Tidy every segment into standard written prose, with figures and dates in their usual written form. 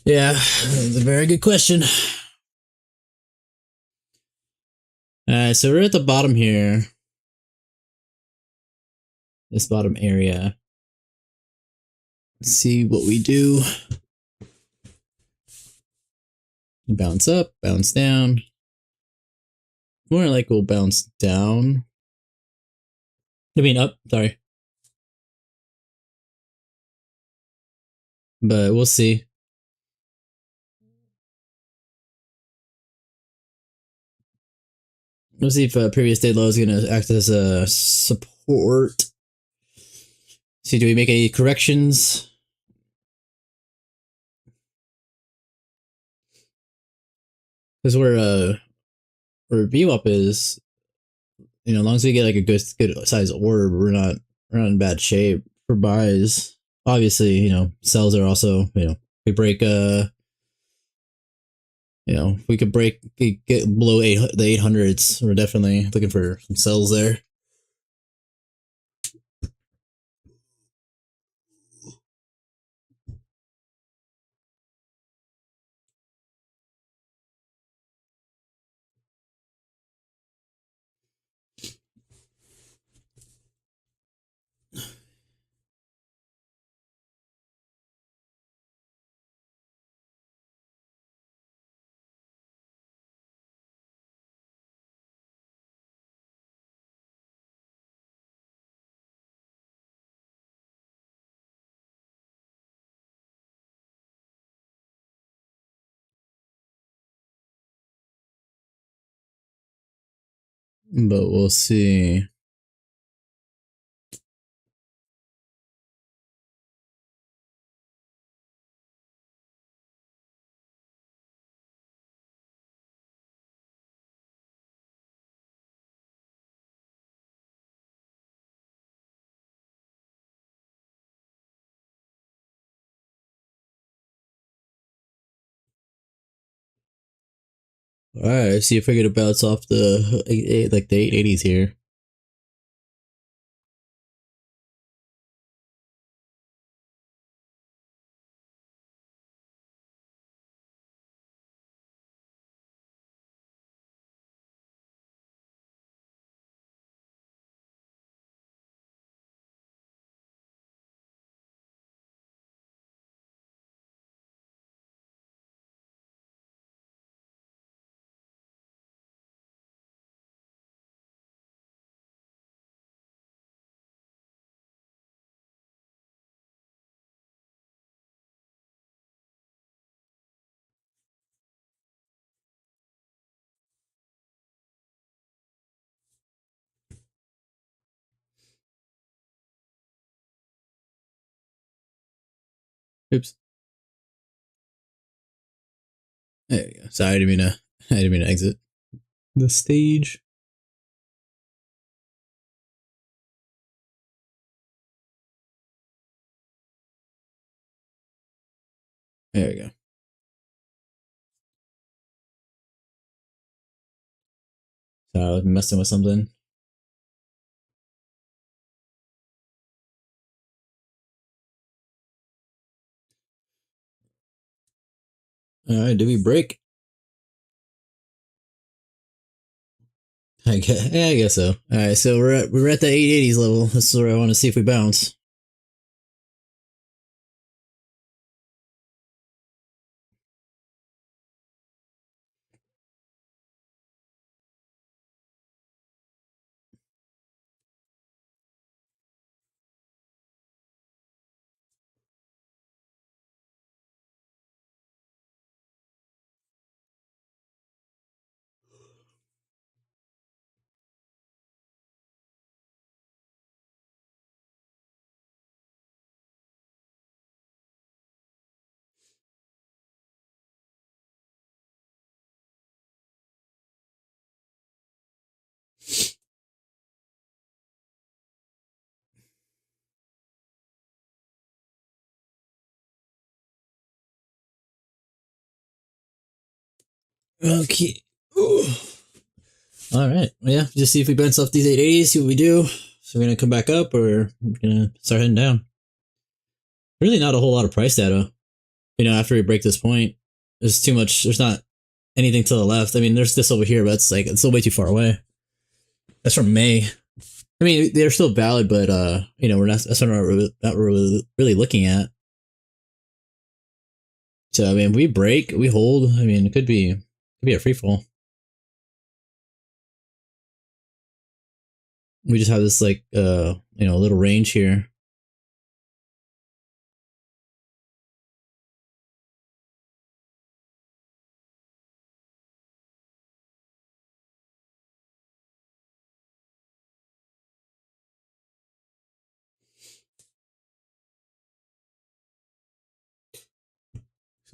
Yeah, that's a very good question. So we're at the bottom here. This bottom area. Let's see what we do. Bounce up, bounce down. More like we'll bounce down. I mean up, sorry. But we'll see. We'll see if previous day low is going to act as a support. See, do we make any corrections? Because where VWAP is, you know, as long as we get like a good size orb, we're not in bad shape for buys. Obviously, you know, sells are also, you know, we break you know, if we could get below the 800s, we're definitely looking for some sells there. But we'll see. All right, see if we get a bounce off the like the 880s here. Oops. There we go. Sorry, I didn't mean to exit the stage. There we go. Sorry, I was messing with something. All right, did we break? I guess so. All right, so we're at the 880s level. This is where I want to see if we bounce. Okay. Ooh. All right. Well, yeah, just see if we bounce off these 880s, see what we do. So we're going to come back up or we're going to start heading down. Really not a whole lot of price data. after we break this point, there's too much. There's not anything to the left. I mean, there's this over here, but it's still way too far away. That's from May. I mean, they're still valid, but we're not. That's not what we're really looking at. So I mean, if we break, we hold. I mean, it could be a free fall. We just have this little range here.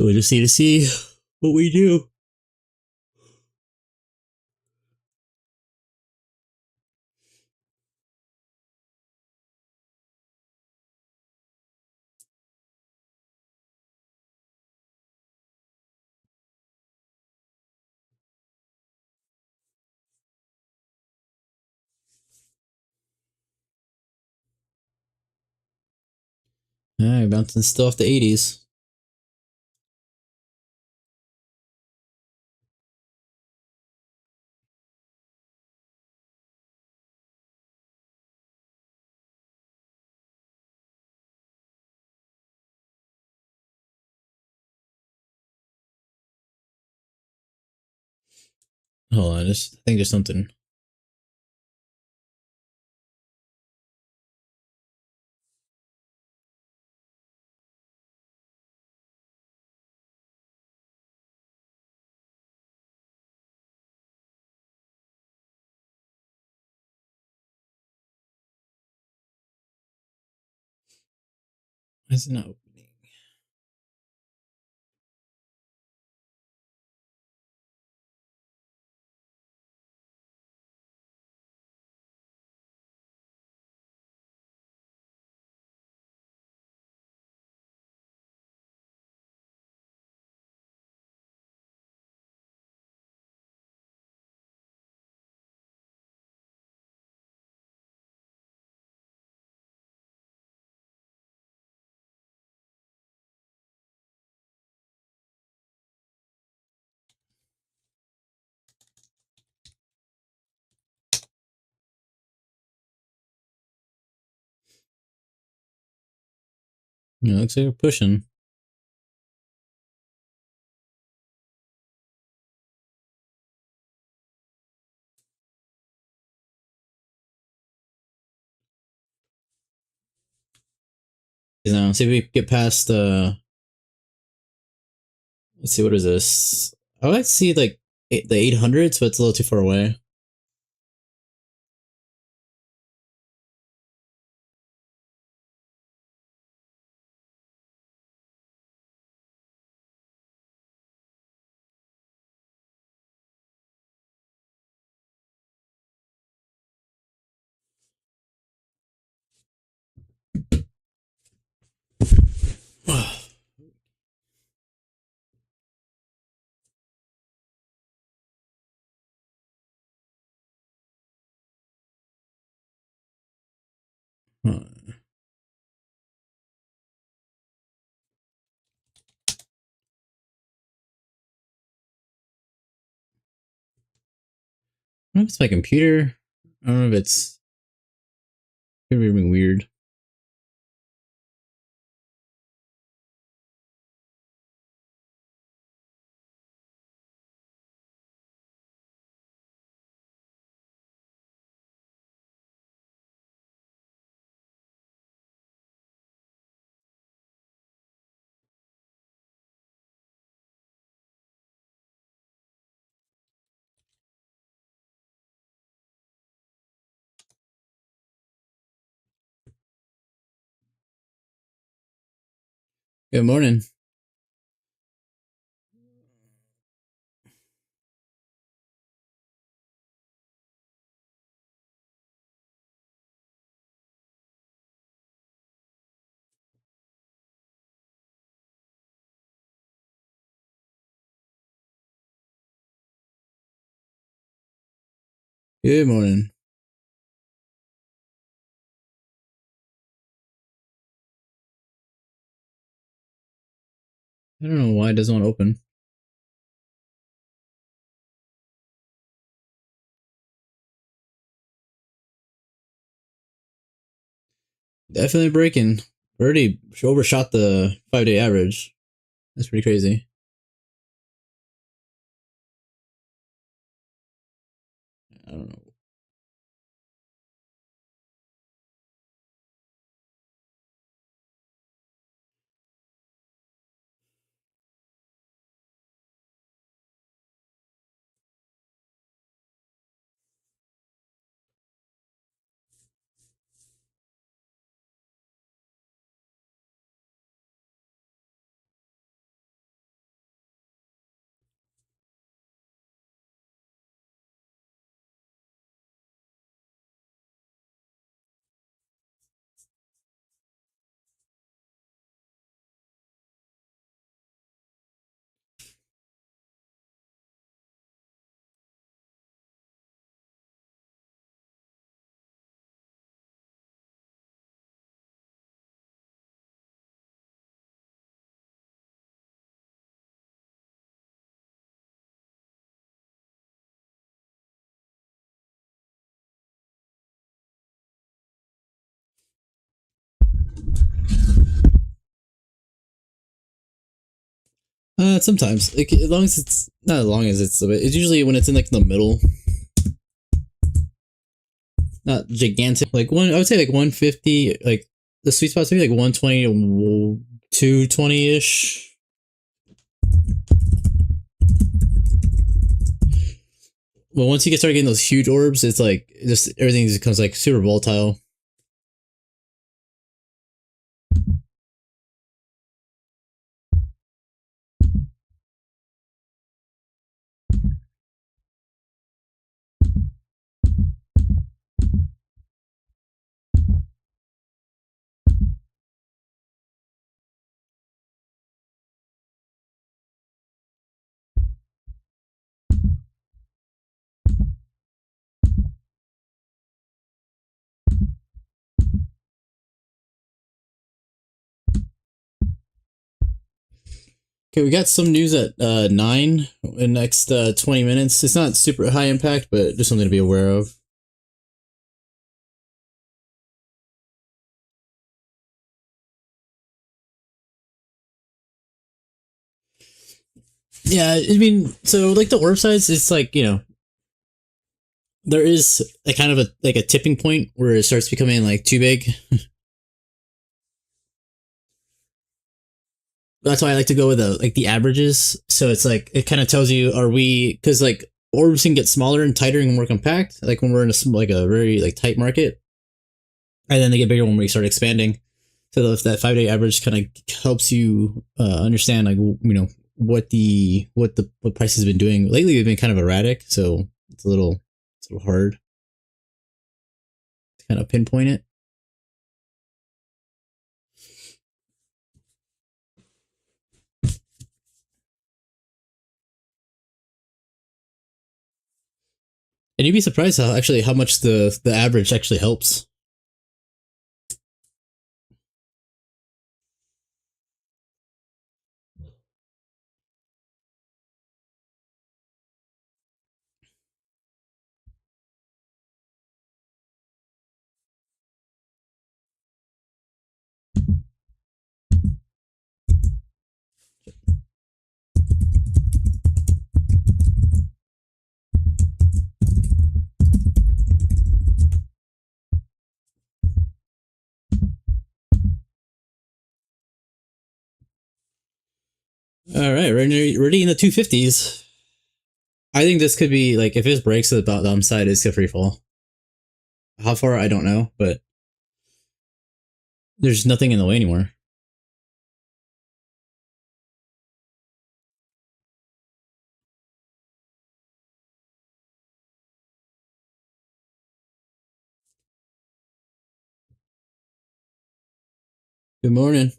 So we just need to see what we do. Alright, bouncing still off the 80s. Hold on, I think there's something. Why is it not opening? Yeah, looks like we're pushing. Now, see if we get past let's see, what is this? I would see like the 800s, but it's a little too far away. I don't know if it's my computer. I don't know if it's could be being weird. Good morning. Good morning. I don't know why it doesn't want to open. Definitely breaking. We already overshot the 5-day average. That's pretty crazy. I don't know. Sometimes, like, as long as it's not as long as it's usually when it's in like the middle, not gigantic. Like I would say like 150. Like the sweet spot's maybe like 120 to 220 ish. But once you start getting those huge orbs, it's like just everything just becomes like super volatile. Okay, we got some news at 9 in the next 20 minutes. It's not super high impact, but just something to be aware of. Yeah, I mean, so like the orb size, it's like, there is a kind of a tipping point where it starts becoming like too big. That's why I like to go with the averages. So it's like it kind of tells you, are we, because like orbs can get smaller and tighter and more compact, like when we're in a very like tight market, and then they get bigger when we start expanding. So if that 5-day average kind of helps you understand like what price has been doing lately. They've been kind of erratic, so it's a little hard to kind of pinpoint it. And you'd be surprised how much the average actually helps. All right, ready in the 250s. I think this could be like if it breaks to the bottom side, it's a free fall. How far I don't know, but there's nothing in the way anymore. Good morning.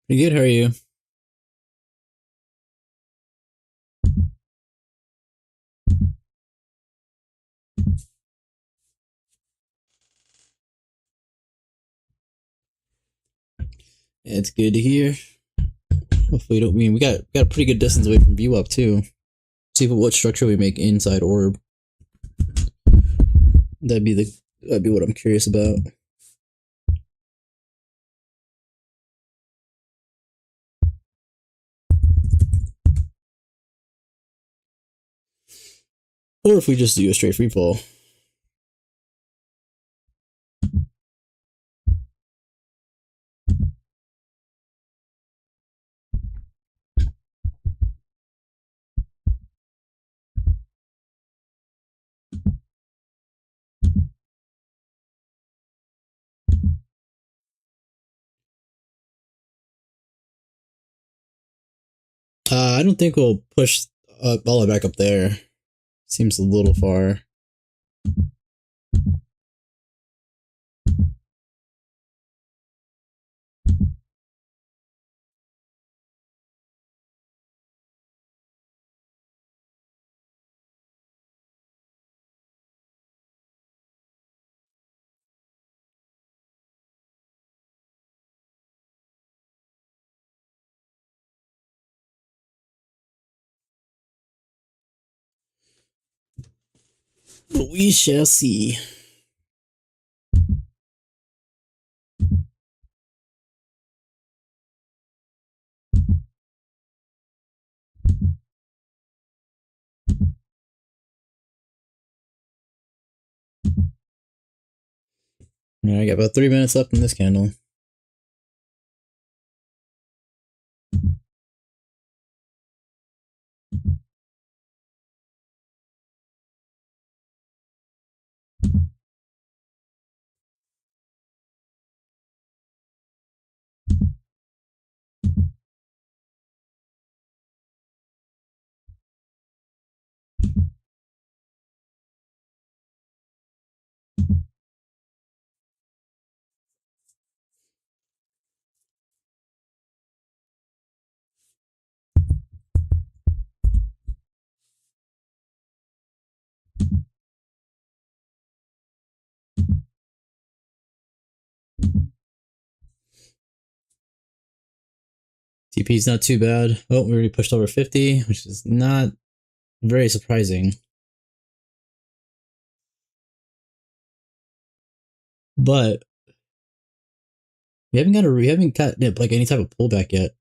Pretty good, how are you? Yeah, it's good to hear. Hopefully, don't mean we got a pretty good distance away from VWAP too. See what structure we make inside orb. That'd be what I'm curious about. Or if we just do a straight free fall. I don't think we'll push all the way back up there. Seems a little far. But we shall see. Yeah, I got about 3 minutes left in this candle. TP's not too bad. Oh, we already pushed over 50, which is not very surprising. But we haven't got like any type of pullback yet.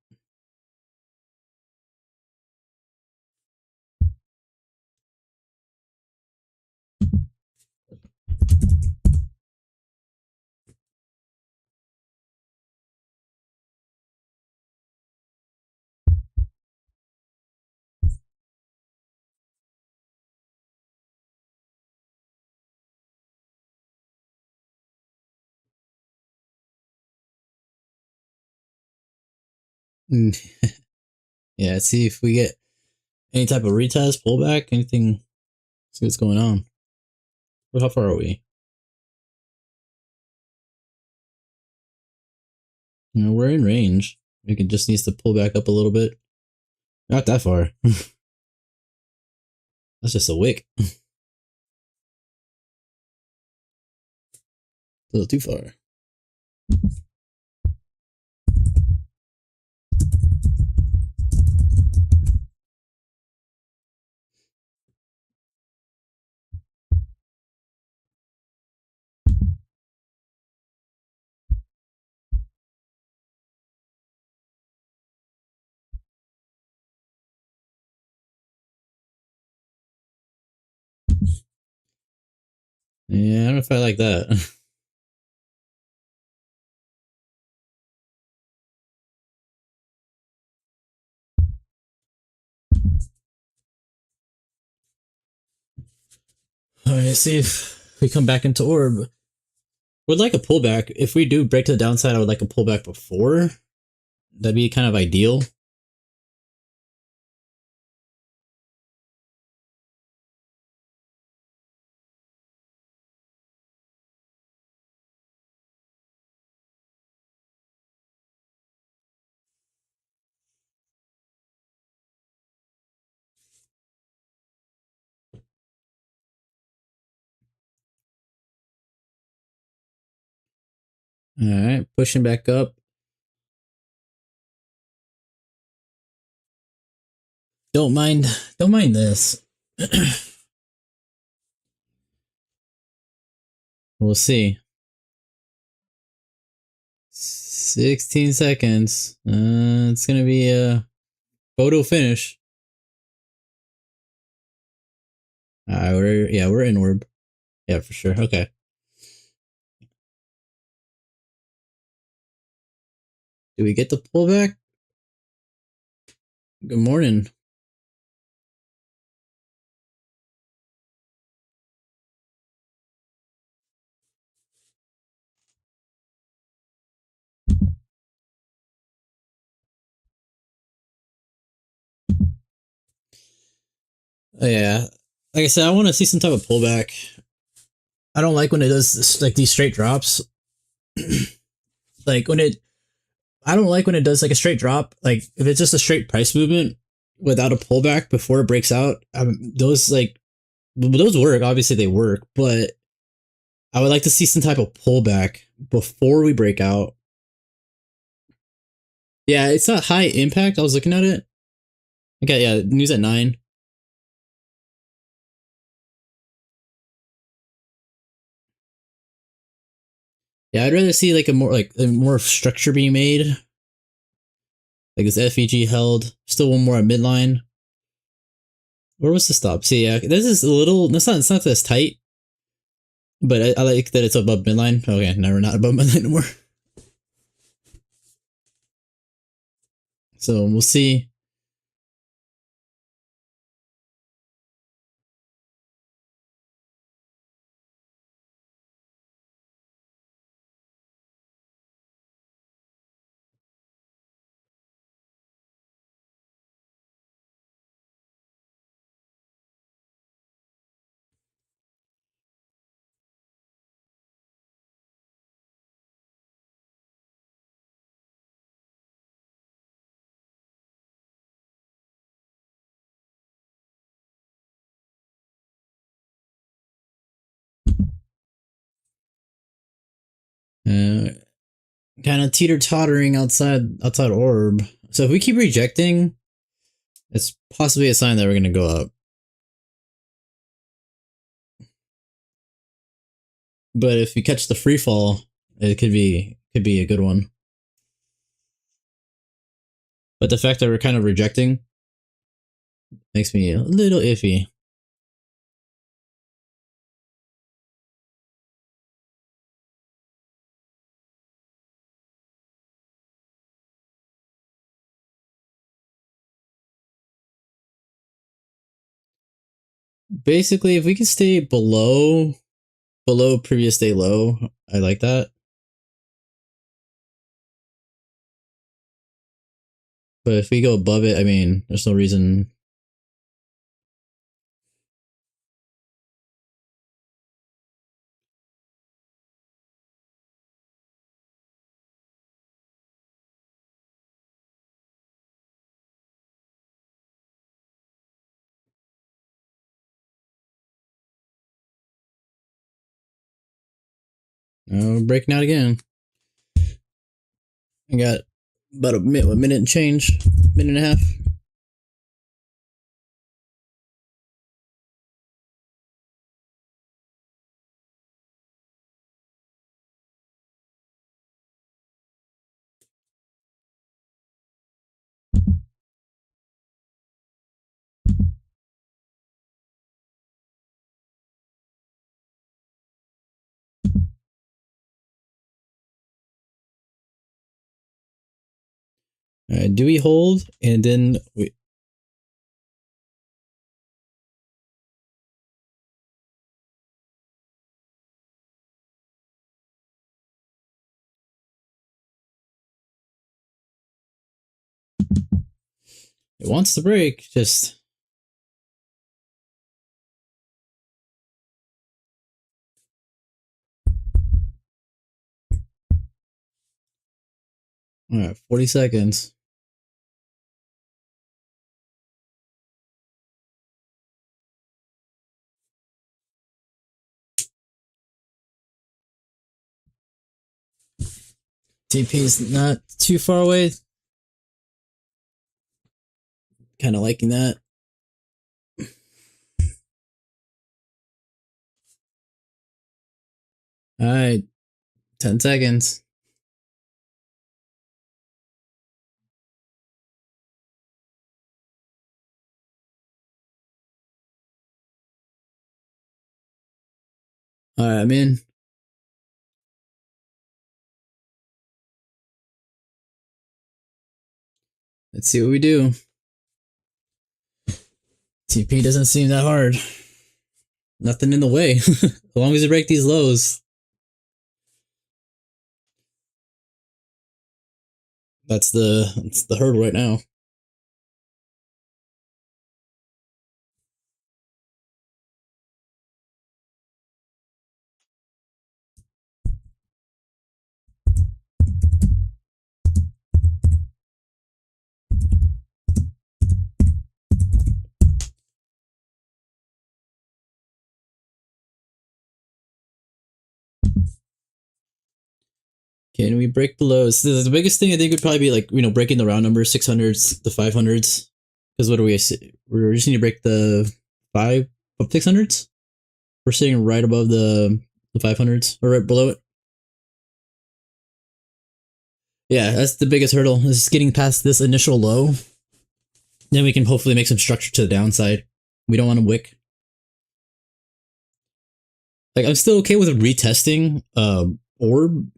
Yeah, let's see if we get any type of retest, pullback, anything. See what's going on. Well, how far are we? You know, we're in range. We can just needs to pull back up a little bit. Not that far. That's just a wick. A little too far. Yeah, I don't know if I like that. Alright, see if we come back into orb. Would like a pullback. If we do break to the downside, I would like a pullback before. That'd be kind of ideal. All right, pushing back up. Don't mind this. We'll see. 16 seconds. It's gonna be a photo finish. Alright, we're in orb. Yeah, for sure. Okay. Do we get the pullback? Good morning. Oh, yeah. Like I said, I want to see some type of pullback. I don't like when it does this, like these straight drops. Like I don't like when it does like a straight drop. Like if it's just a straight price movement without a pullback before it breaks out, those work. Obviously they work, but I would like to see some type of pullback before we break out. Yeah, it's not high impact. I was looking at it. Okay, yeah, news at 9. Yeah, I'd rather see like a more structure being made. Like this FEG held. Still one more at midline. Where was the stop? See, yeah, this is a little. It's not this tight. But I like that it's above midline. Okay, no, we're not above midline anymore. So we'll see. Kind of teeter tottering outside orb. So if we keep rejecting, it's possibly a sign that we're gonna go up. But if we catch the free fall, it could be a good one. But the fact that we're kind of rejecting makes me a little iffy. Basically, if we can stay below previous day low, I like that. But if we go above it, I mean, there's no reason. Breaking out again. I got about a minute and change, minute and a half. All right, do we hold? And then we. It wants to break, just. All right, 40 seconds. TP's not too far away. Kind of liking that. All right, 10 seconds. All right, I'm in. Let's see what we do. TP doesn't seem that hard. Nothing in the way. As long as you break these lows. That's the hurdle right now. Can we break the lows? The biggest thing I think would probably be like, breaking the round numbers, 600s, the 500s. Because what are we just need to break the 600s? We're sitting right above the 500s, or right below it. Yeah, that's the biggest hurdle, is getting past this initial low. Then we can hopefully make some structure to the downside. We don't want to wick. Like, I'm still okay with retesting orb.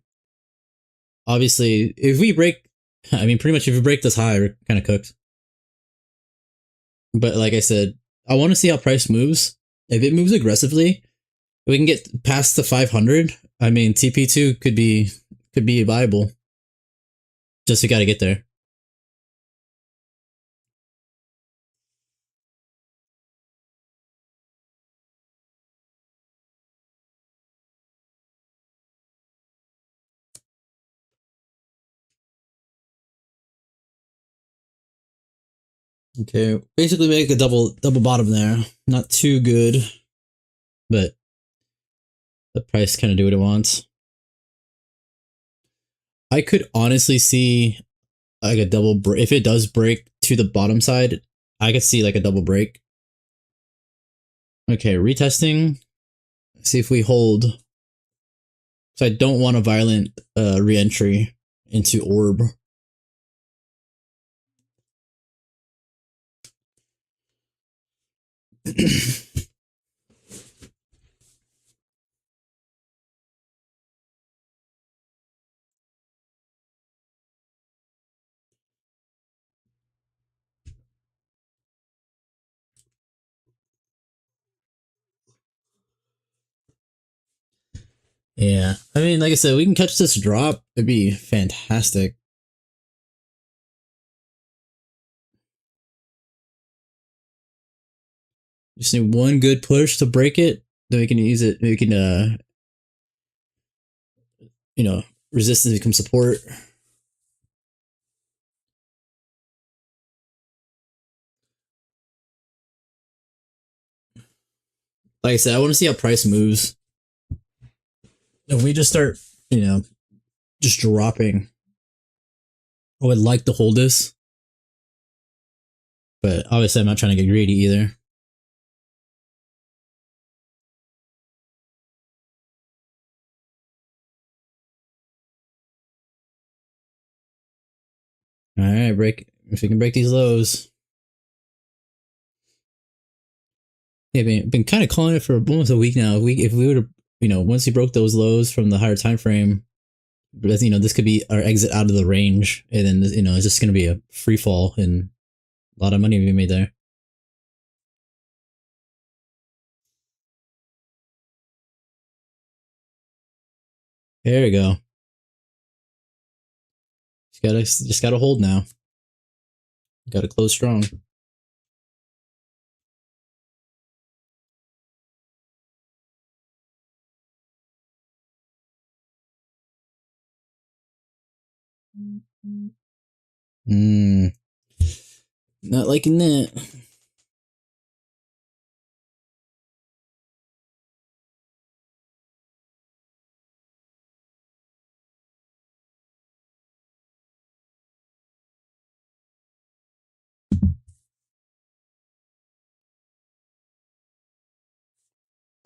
Obviously, if we break, pretty much if we break this high, we're kind of cooked. But like I said, I want to see how price moves. If it moves aggressively, we can get past the 500. TP2 could be viable. Just we got to get there. Okay, basically make a double bottom there. Not too good, but the price kind of do what it wants. I could honestly see like a double break. If it does break to the bottom side, I could see like a double break. Okay, retesting. See if we hold. So I don't want a violent re-entry into orb. Yeah, like I said, we can catch this drop. It'd be fantastic. Just need one good push to break it. Then we can use it. We can, resistance become support. Like I said, I want to see how price moves. If we just start, just dropping, I would like to hold this. But obviously, I'm not trying to get greedy either. All right, if we can break these lows. Yeah, been kind of calling it for almost a week now. If we would have, once we broke those lows from the higher time frame, this could be our exit out of the range, and then it's just gonna be a free fall and a lot of money we made there. There we go. Just gotta hold now. Gotta close strong. Not liking that.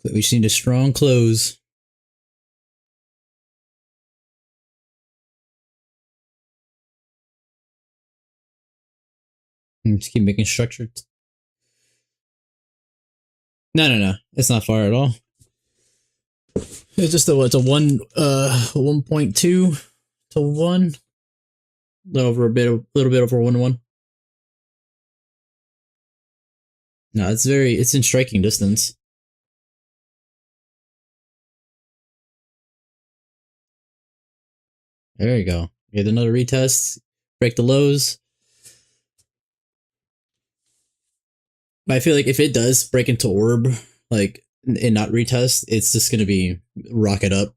We just need a strong close. Just keep making structured. No. It's not far at all. It's just it's a 1.2 to 1. Little bit over 1 to 1. No, it's in striking distance. There you go. Get another retest. Break the lows. But I feel like if it does break into orb, like, and not retest, it's just gonna be rocket up.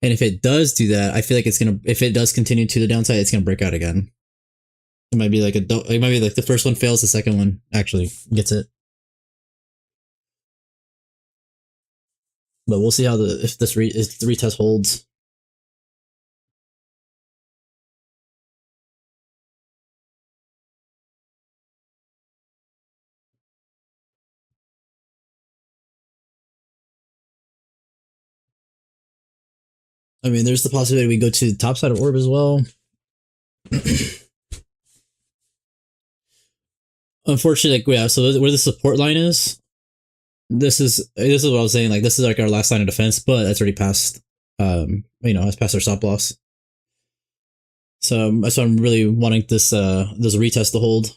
And if it does do that, I feel like it's gonna. If it does continue to the downside, it's gonna break out again. It might be like it might be like the first one fails, the second one actually gets it. But we'll see how if the retest holds. I mean, there's the possibility we go to the top side of orb as well. Unfortunately, like, yeah, so where the support line is, this is what I was saying, like, this is like our last line of defense, but that's already passed, it's past our stop loss. So that's why I'm really wanting this retest to hold.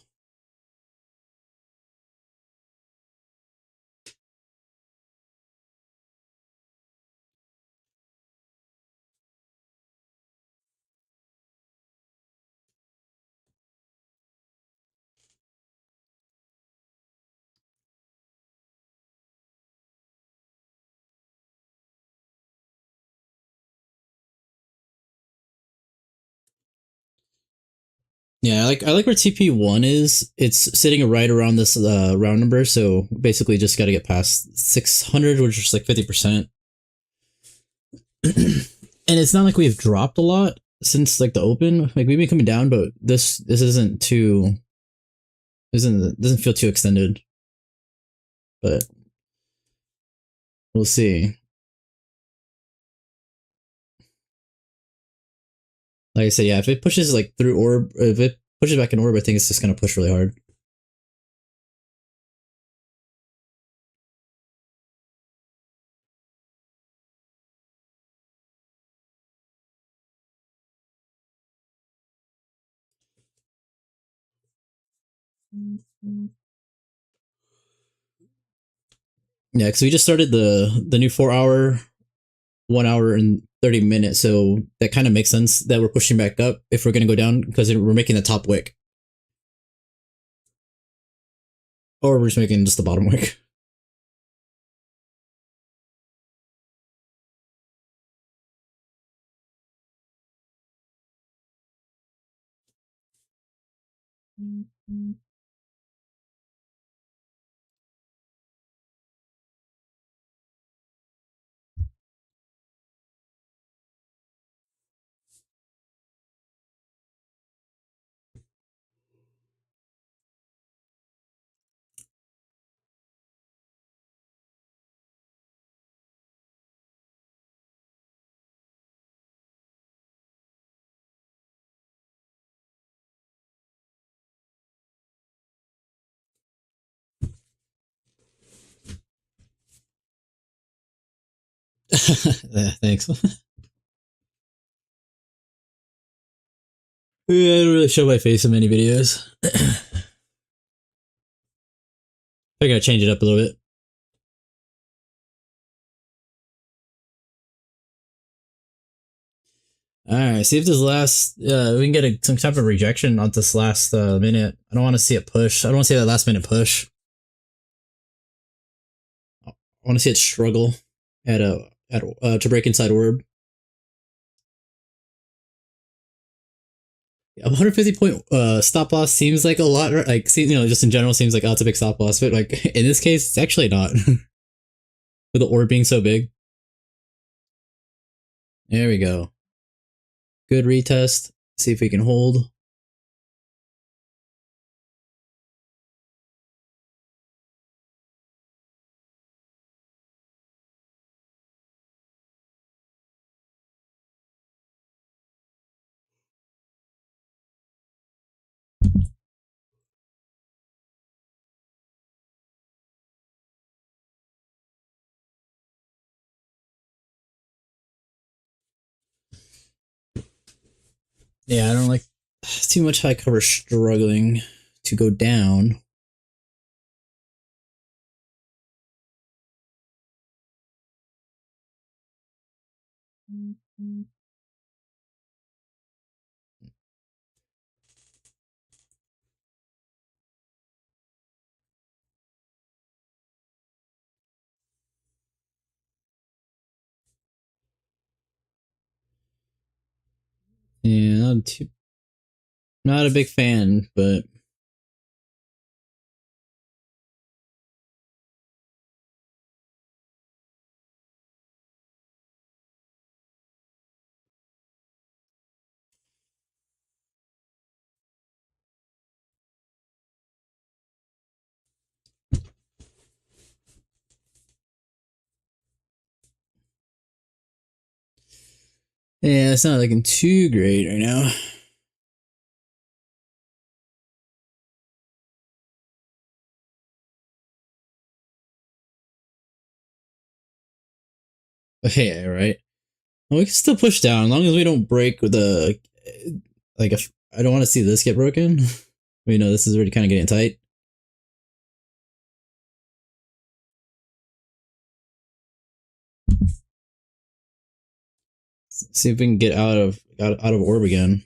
Yeah, I like where TP1 is. It's sitting right around this round number, so basically just got to get past 600, which is like 50%. And it's not like we've dropped a lot since like the open. Like, we've been coming down, but this isn't too doesn't feel too extended. But we'll see. Like I said, yeah, if it pushes like through orb, if it pushes back in orb, I think it's just gonna push really hard. Yeah, because we just started the new 4 hour, 1 hour and 30 minutes, so that kind of makes sense that we're pushing back up if we're gonna go down, because we're making the top wick, or we're just making just the bottom wick. Yeah, thanks. Yeah, I don't really show my face in many videos. I gotta change it up a little bit. All right, see if this last we can get some type of rejection on this last minute. I don't want to see it push. I don't want to see that last minute push. I want to see it struggle to break inside orb. 150 point stop loss seems like a lot, right? Like, just in general seems like, oh, it's a big stop loss, but like in this case, it's actually not. With the orb being so big. There we go. Good retest. See if we can hold. Yeah, I don't like too much high cover struggling to go down. Yeah, not a big fan, but yeah, it's not looking too great right now. Okay, right. Well, we can still push down as long as we don't break the like. If I don't want to see this get broken, we know this is already kind of getting tight. See if we can get out of orb again.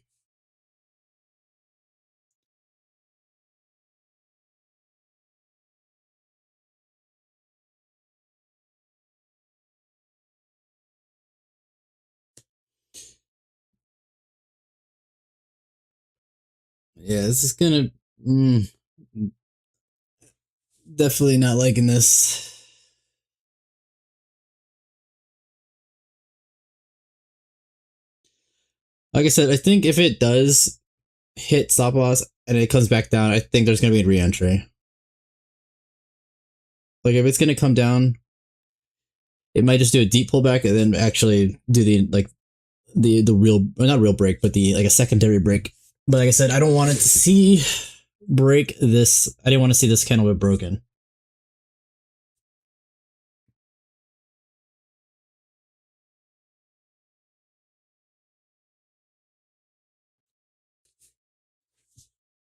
Yeah, this is gonna definitely not liking this. Like I said, I think if it does hit stop loss and it comes back down, I think there's gonna be a re-entry. Like if it's gonna come down, it might just do a deep pullback and then actually do the real, well, not real break, but the like a secondary break. But like I said, I don't want it to see break this. I didn't want to see this candle get broken.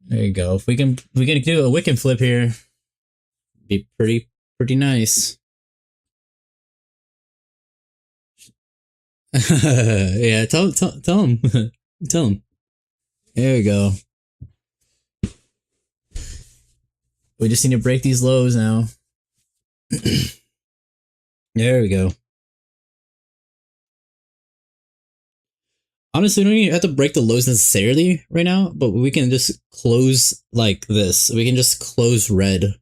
There you go. If we can do a wick and flip here, be pretty nice. Yeah, tell him. Tell him. There we go. We just need to break these lows now. There we go. Honestly, we don't even have to break the lows necessarily right now, but we can just close like this. We can just close red.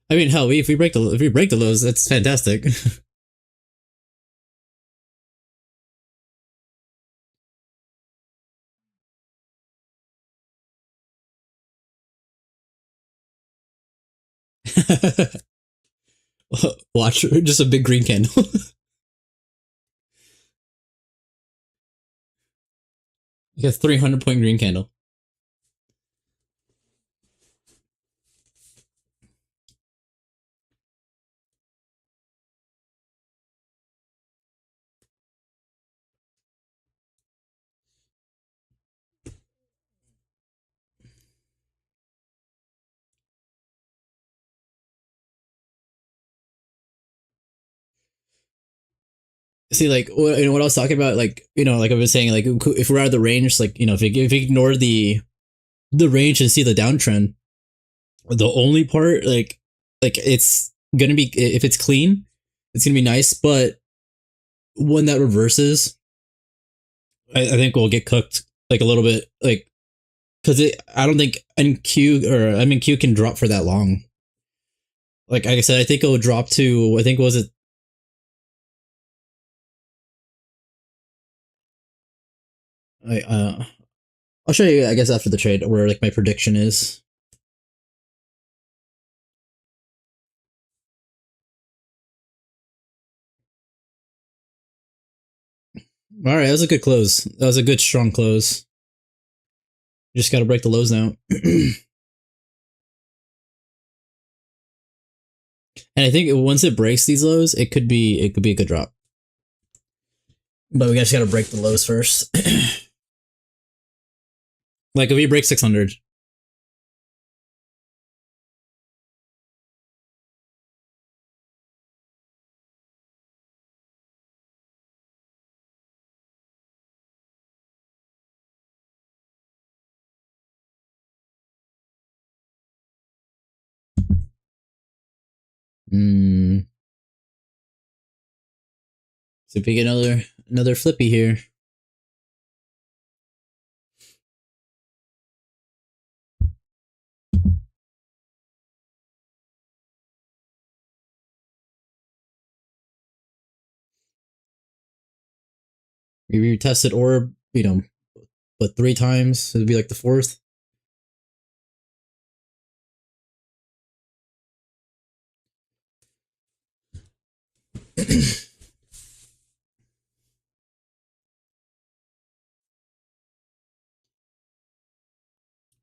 I mean, hell, if we break the lows, that's fantastic. Watch, just a big green candle. Like a 300-point green candle. See, like what I was talking about, like like I was saying, like if we're out of the range, like if you ignore the range and see the downtrend, the only part like it's gonna be, if it's clean, it's gonna be nice, but when that reverses, I think we'll get cooked like a little bit, like because I don't think Q can drop for that long. Like I said, I think it will drop to, I think, was it? I I'll show you, I guess, after the trade where like my prediction is. All right, that was a good close. That was a good strong close. You just got to break the lows now. And I think once it breaks these lows, it could be a good drop. But we just gotta break the lows first. Like if we break 600. See if we get another flippy here. We retested orb, you know, but 3 times. It'd be like the 4th.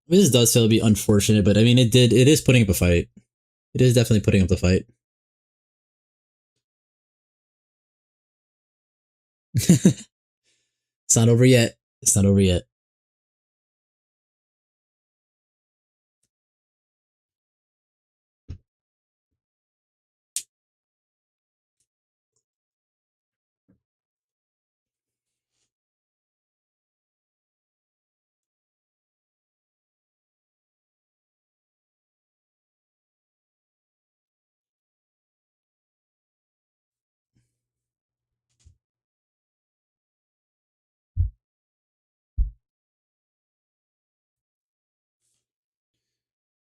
This does still be unfortunate, but I mean, it is putting up a fight. It is definitely putting up the fight. It's not over yet. It's not over yet.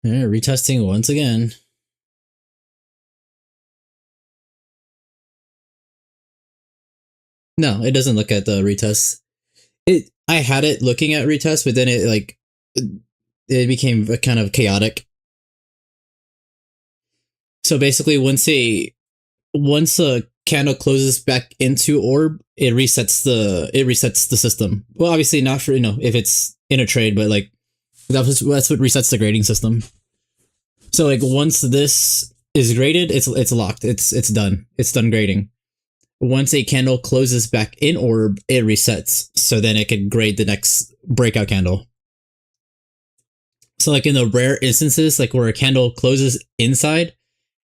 Yeah, retesting once again. No, it doesn't look at the retest. I had it looking at retest, but then it became kind of chaotic. So basically, once a candle closes back into orb, it resets the system. Well, obviously not for if it's in a trade, but like that's what resets the grading system. So like once this is graded, it's locked. It's done. It's done grading. Once a candle closes back in orb, it resets. So then it can grade the next breakout candle. So like in the rare instances, like where a candle closes inside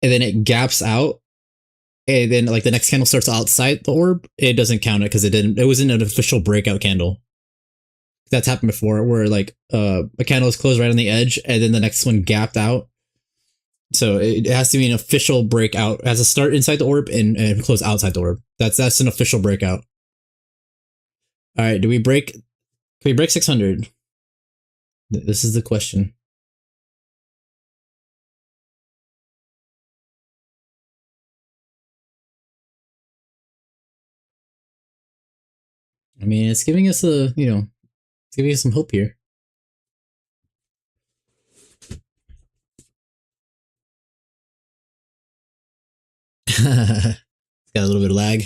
and then it gaps out, and then like the next candle starts outside the orb, it doesn't count it because it wasn't an official breakout candle. That's happened before where like a candle is closed right on the edge and then the next one gapped out. So it has to be an official breakout. It has to start inside the orb and close outside the orb. That's an official breakout. All right, can we break 600? This is the question. I mean, it's giving us it's giving us some hope here. It's got a little bit of lag.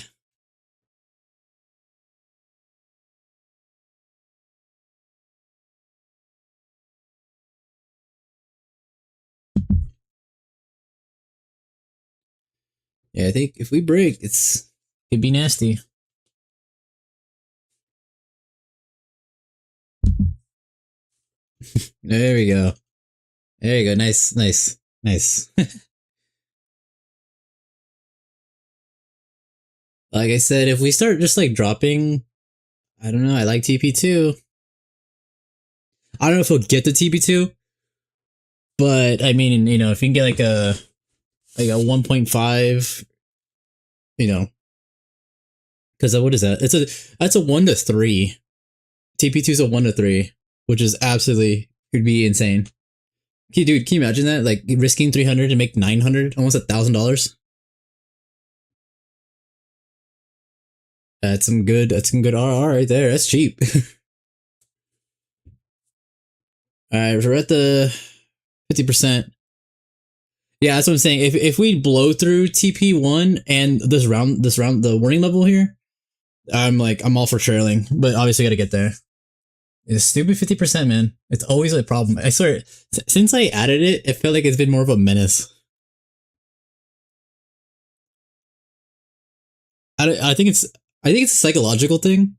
Yeah, I think if we break, it'd be nasty. There we go. There you go. Nice. Like I said, if we start just like dropping, I don't know. I like TP2. I don't know if we'll get the TP2, but I mean, if you can get like a 1.5, because what is that? That's a 1 to 3. TP2 is a 1 to 3, which is absolutely could be insane. Dude, can you imagine that? Like risking 300 to make 900, almost $1,000. That's some good RR right there. That's cheap. All right, we're at the 50%. Yeah, that's what I'm saying. If we blow through TP1 and this round, the warning level here, I'm all for trailing, but obviously got to get there. It's stupid 50%, man. It's always a problem. I swear, since I added it, it felt like it's been more of a menace. I think it's a psychological thing,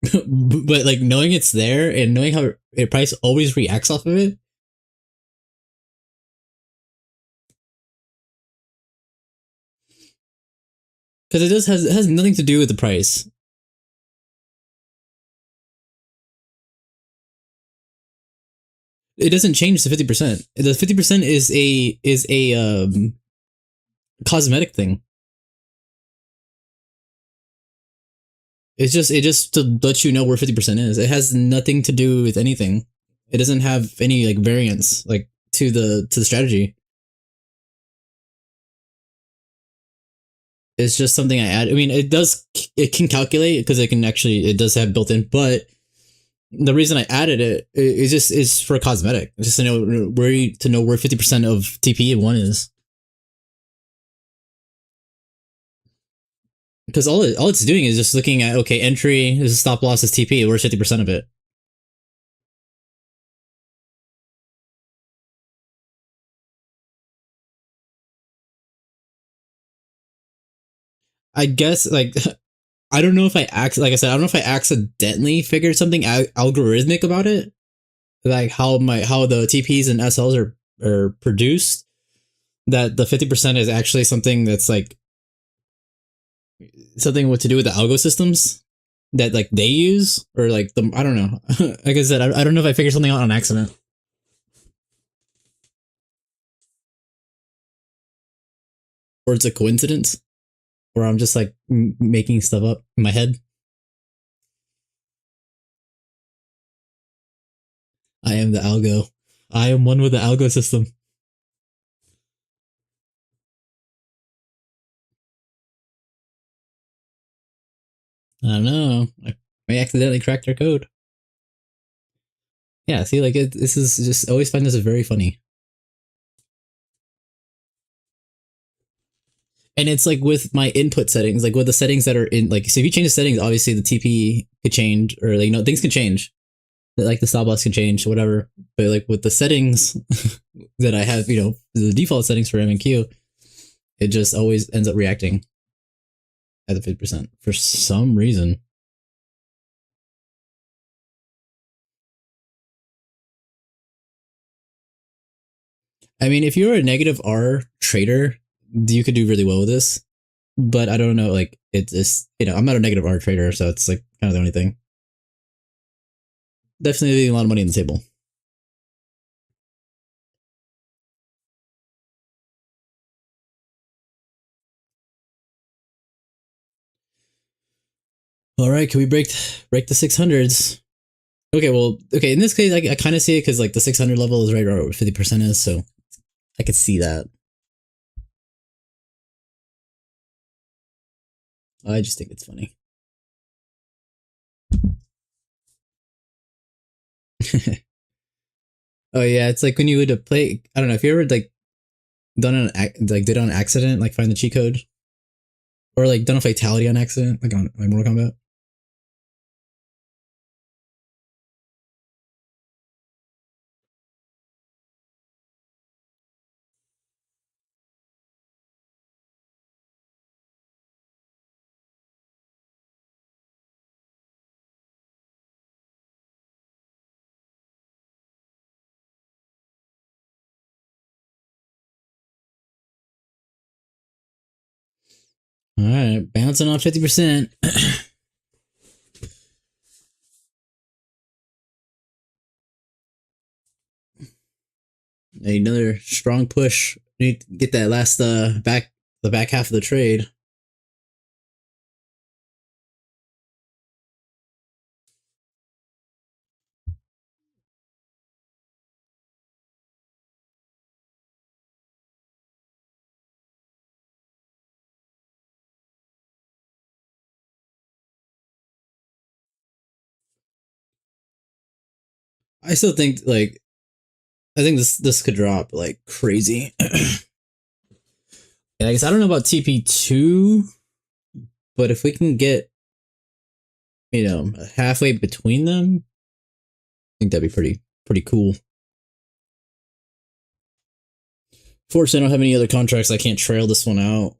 but like knowing it's there and knowing how a price always reacts off of it. Because it has nothing to do with the price. It doesn't change the 50%. The 50% is a cosmetic thing. It just to let you know where 50% is. It has nothing to do with anything. It doesn't have any like variance like to the strategy. It's just something I add. I mean, it can calculate because it does have built in, but the reason I added it is just is for cosmetic. Just to know where 50% of TP one is. Because all it's doing is just looking at, okay, entry is stop loss is TP. Where's 50% of it? I guess like I don't know if like I said, I don't know if I accidentally figured something algorithmic about it, like how the TPs and SLs are produced. That the 50% is actually something that's like something what to do with the algo systems that like they use, or like the I don't know. Like I said, I don't know if I figured something out on accident, or it's a coincidence, or I'm just like making stuff up in my head. I am the algo. I am one with the algo system. I don't know. I may accidentally crack their code. Yeah, see, like this is just always find this very funny. And it's like with my input settings, like with the settings that are in, like, so if you change the settings, obviously the TP could change, or like, things can change. Like the stop loss can change, whatever. But like with the settings that I have, the default settings for MNQ, it just always ends up reacting at the 50% for some reason. I mean, if you're a negative R trader, you could do really well with this. But I don't know, like it's I'm not a negative R trader, so it's like kind of the only thing. Definitely leaving a lot of money on the table. All right, can we break the 600s? Okay, well, okay. In this case, I kind of see it because like the 600 level is right where 50% is, so I could see that. I just think it's funny. Oh yeah, it's like when you would play. I don't know if you ever like did it on accident, like find the cheat code, or like done a fatality on accident, like on like Mortal Kombat. All right, bouncing off 50%. Another strong push. Need to get that last the back half of the trade. I still think like I think this could drop like crazy. I guess I don't know about TP2, but if we can get halfway between them, I think that'd be pretty cool. Fortunately, I don't have any other contracts. I can't trail this one out.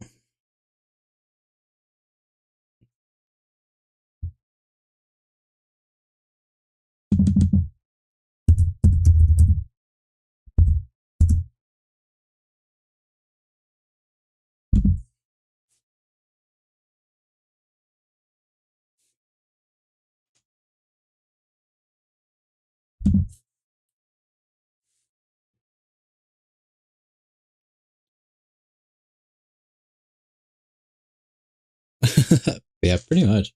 Yeah, pretty much.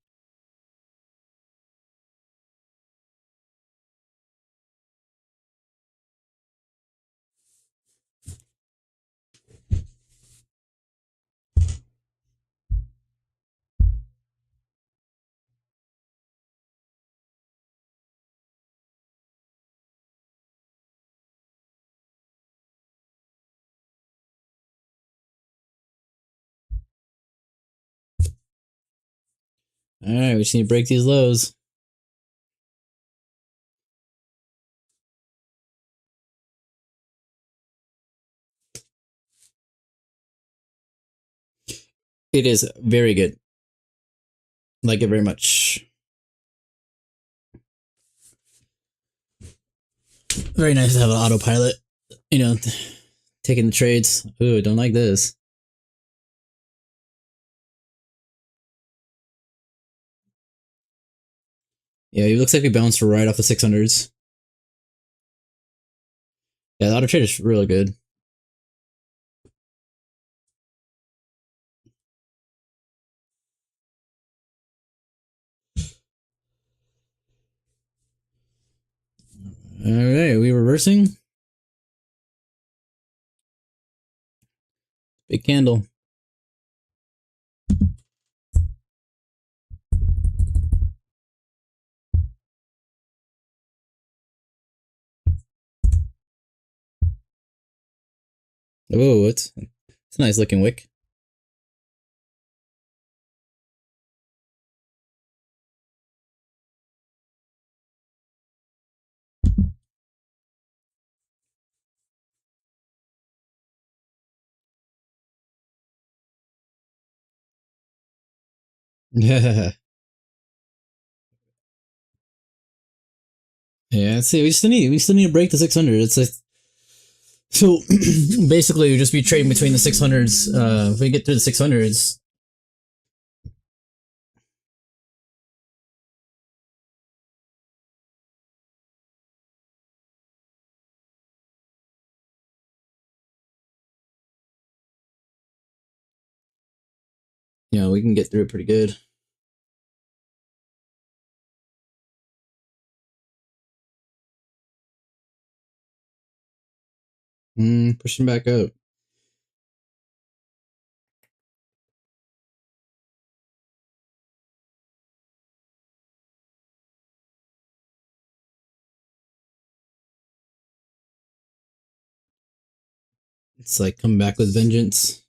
All right, we just need to break these lows. It is very good. Like it very much. Very nice to have an autopilot, you know, taking the trades. Ooh, don't like this. Yeah, it looks like we bounced right off the 600s. Yeah, the auto trade is really good. All right, we reversing. Big candle. Oh, it's a nice looking wick. Yeah. Yeah, see, we still need to break the 600. It's like, so basically we just be trading between the 600s. If we get through the 600s, you know, we can get through it pretty good. Pushing back up. It's like coming back with vengeance.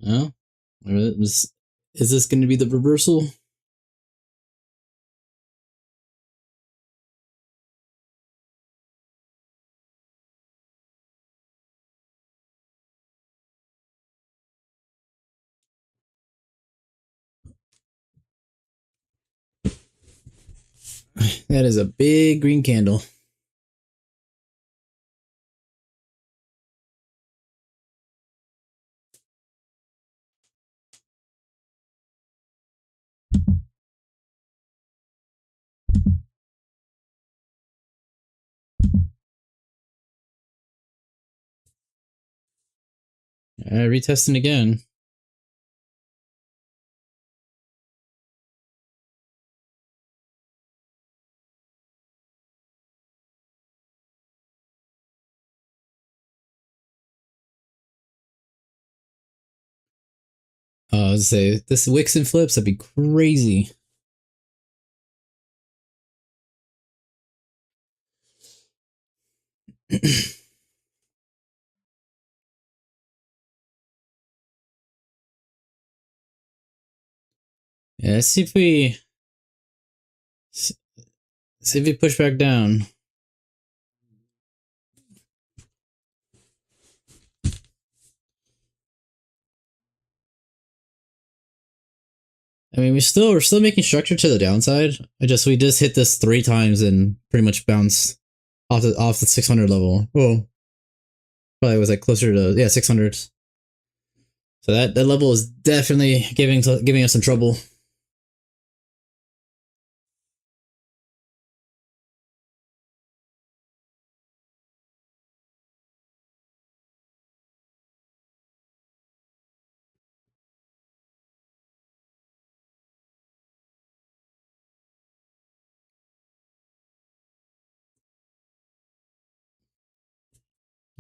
Oh, is this going to be the reversal? That is a big green candle. Retesting again. I was say this wicks and flips. That'd be crazy. Yeah, let's see if we push back down. I mean, we're still making structure to the downside. We just hit this 3 times and pretty much bounced off the 600 level. Well, probably was like closer to 600. So that level is definitely giving us some trouble.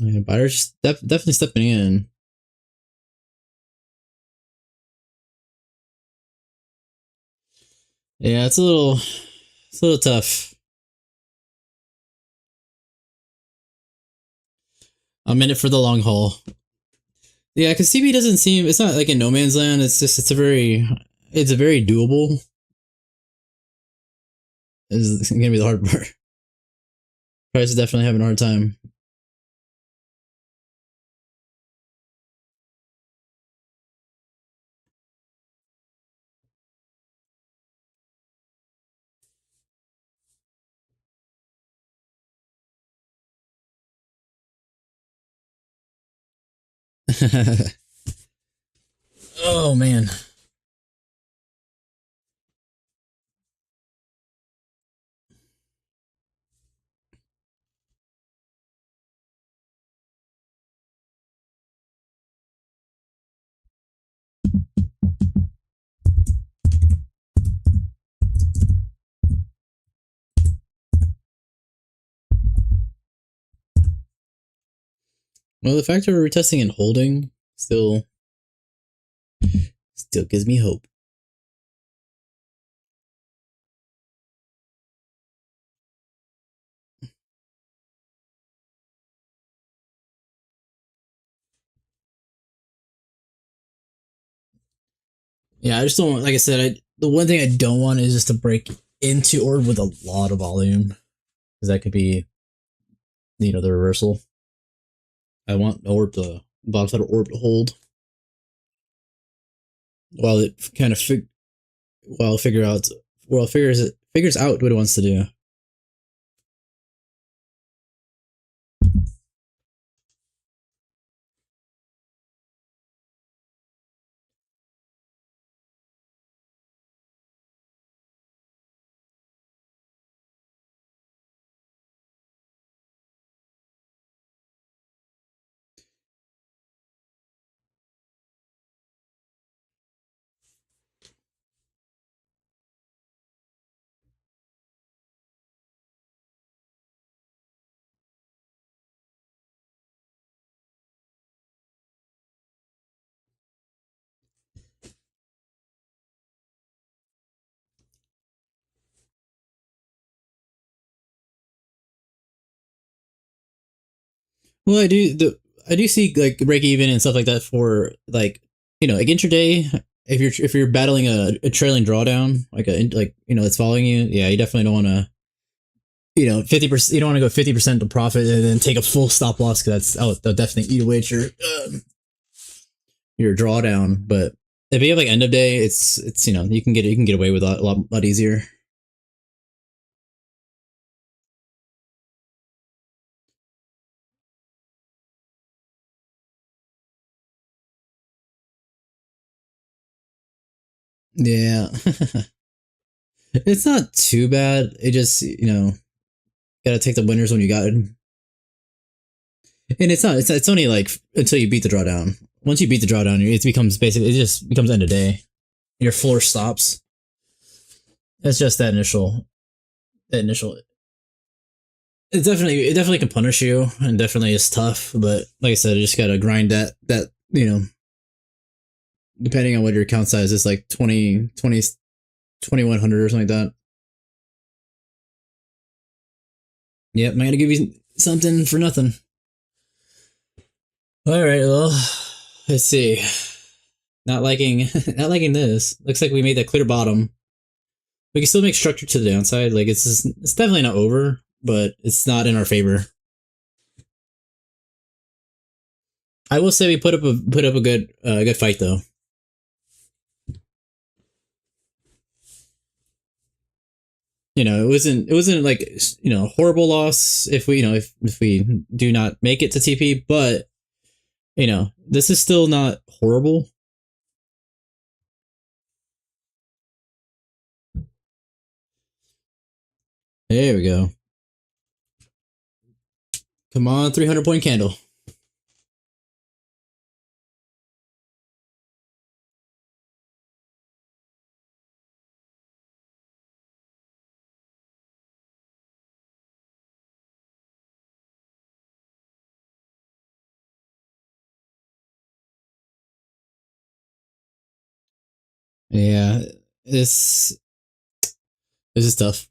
Yeah, buyers definitely stepping in. Yeah, it's a little tough. I'm in it for the long haul. Yeah, because CB doesn't seem, it's not like in no man's land. It's just, it's a very doable. Is gonna be the hard part. Price is definitely having a hard time. Oh man. Well, the fact that we're retesting and holding still gives me hope. Yeah, I just don't want, like I said, the one thing I don't want is just to break into orb with a lot of volume, because that could be, the reversal. I want orb to bottom side of orb to hold while it kind of figures out what it wants to do. Well, I do see like break even and stuff like that for like, like intraday. If you're battling a trailing drawdown, like it's following you, yeah, you definitely don't want to, 50%. You don't want to go 50% to profit and then take a full stop loss, because that'll definitely eat away at your drawdown. But if you have like end of day, it's you can get away with a lot easier. Yeah. It's not too bad. It just, gotta take the winners when you got it. And it's only like until you beat the drawdown. Once you beat the drawdown, it just becomes end of day. Your floor stops. It's just that initial. It definitely can punish you, and definitely is tough. But like I said, you just gotta grind that depending on what your account size is, like 2100 or something like that. Yep, I'm gonna give you something for nothing. All right, well, let's see. Not liking not liking this. Looks like we made that clear bottom. We can still make structure to the downside. Like it's definitely not over, but it's not in our favor. I will say we put up a good fight though. It wasn't like horrible loss if we if we do not make it to TP, but this is still not horrible. There we go. Come on, 300-point candle. Yeah, this is tough.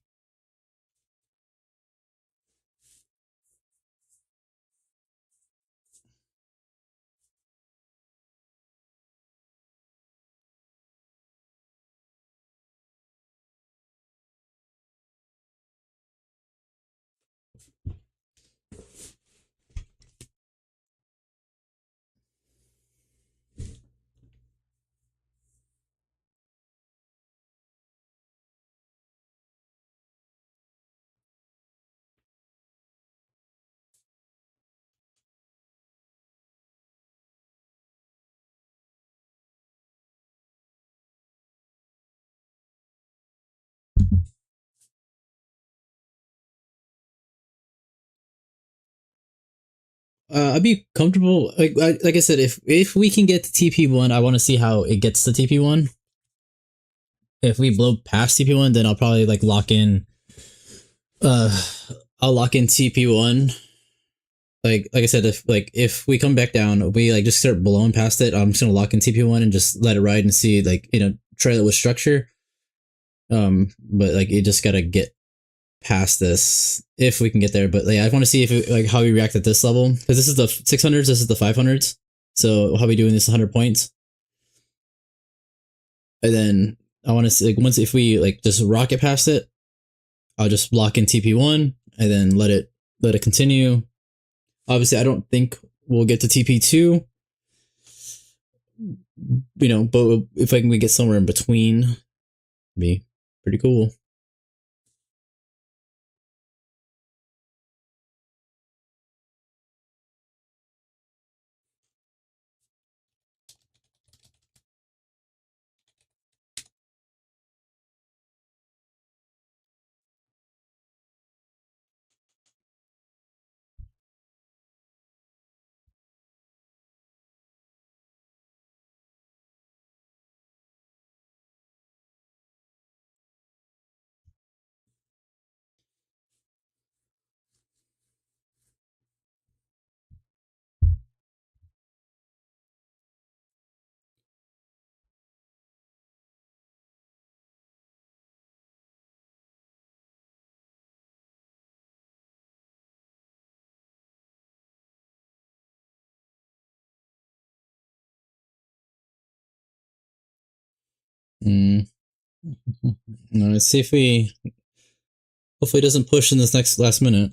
I'd be comfortable, like I said, if we can get to TP1, I want to see how it gets to TP1. If we blow past TP1, then I'll probably like lock in. Uh, I'll lock in TP1. Like I said, if we come back down, we like just start blowing past it. I'm just gonna lock in TP1 and just let it ride and see, like, trail it with structure. But like it just gotta get past this if we can get there. But I want to see if like how we react at this level, because this is the 600s, this is the 500s. So how we doing this 100 points, and then I want to see, like, once if we like just rocket past it, I'll just lock in TP1 and then let it continue. Obviously, I don't think we'll get to TP2. But if I can get somewhere in between, it'd be pretty cool. Mm. Let's see if we hopefully it doesn't push in this next last minute.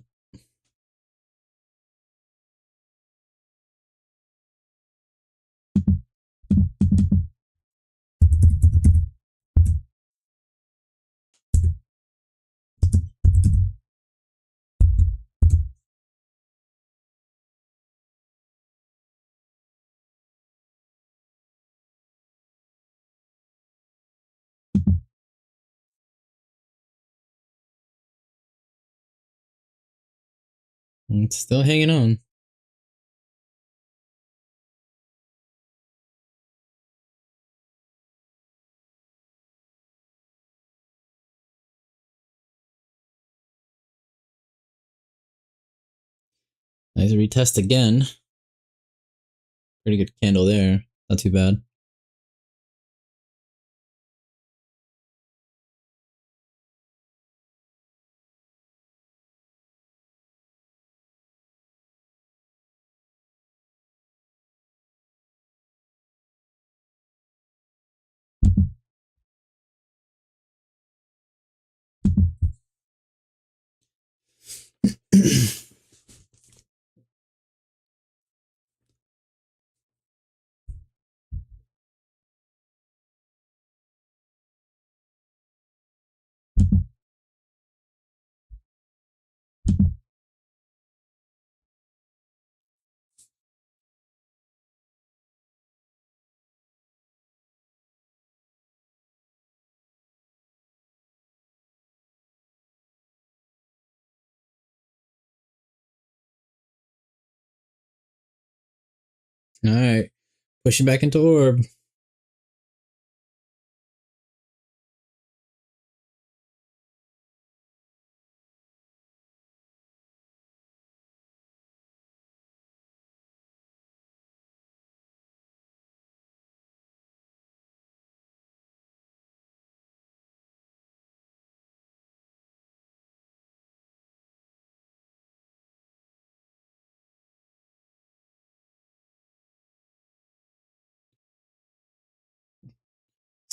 It's still hanging on. Nice retest again. Pretty good candle there. Not too bad. All right, pushing back into orb.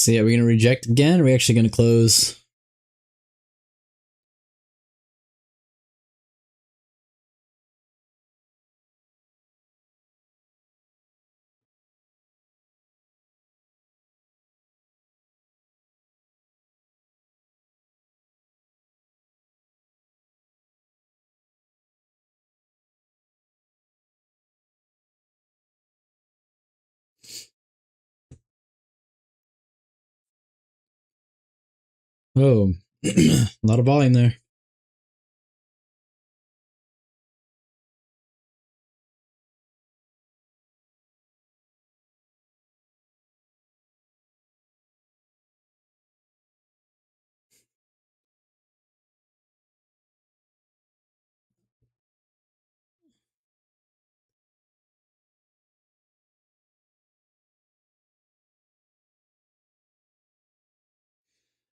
So yeah, we're gonna reject again. Or are we actually gonna close? Oh, a lot of volume there.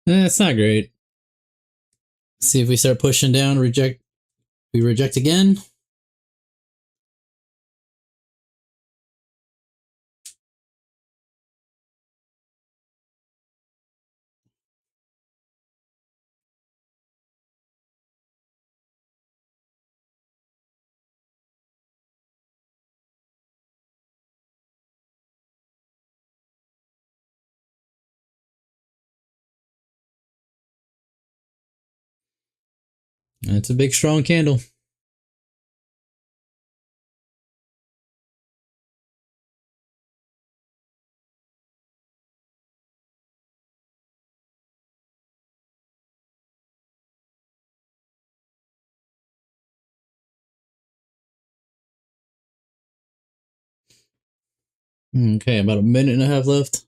It's not great. See if we start pushing down, reject. We reject again. That's a big, strong candle. Okay, about a minute and a half left.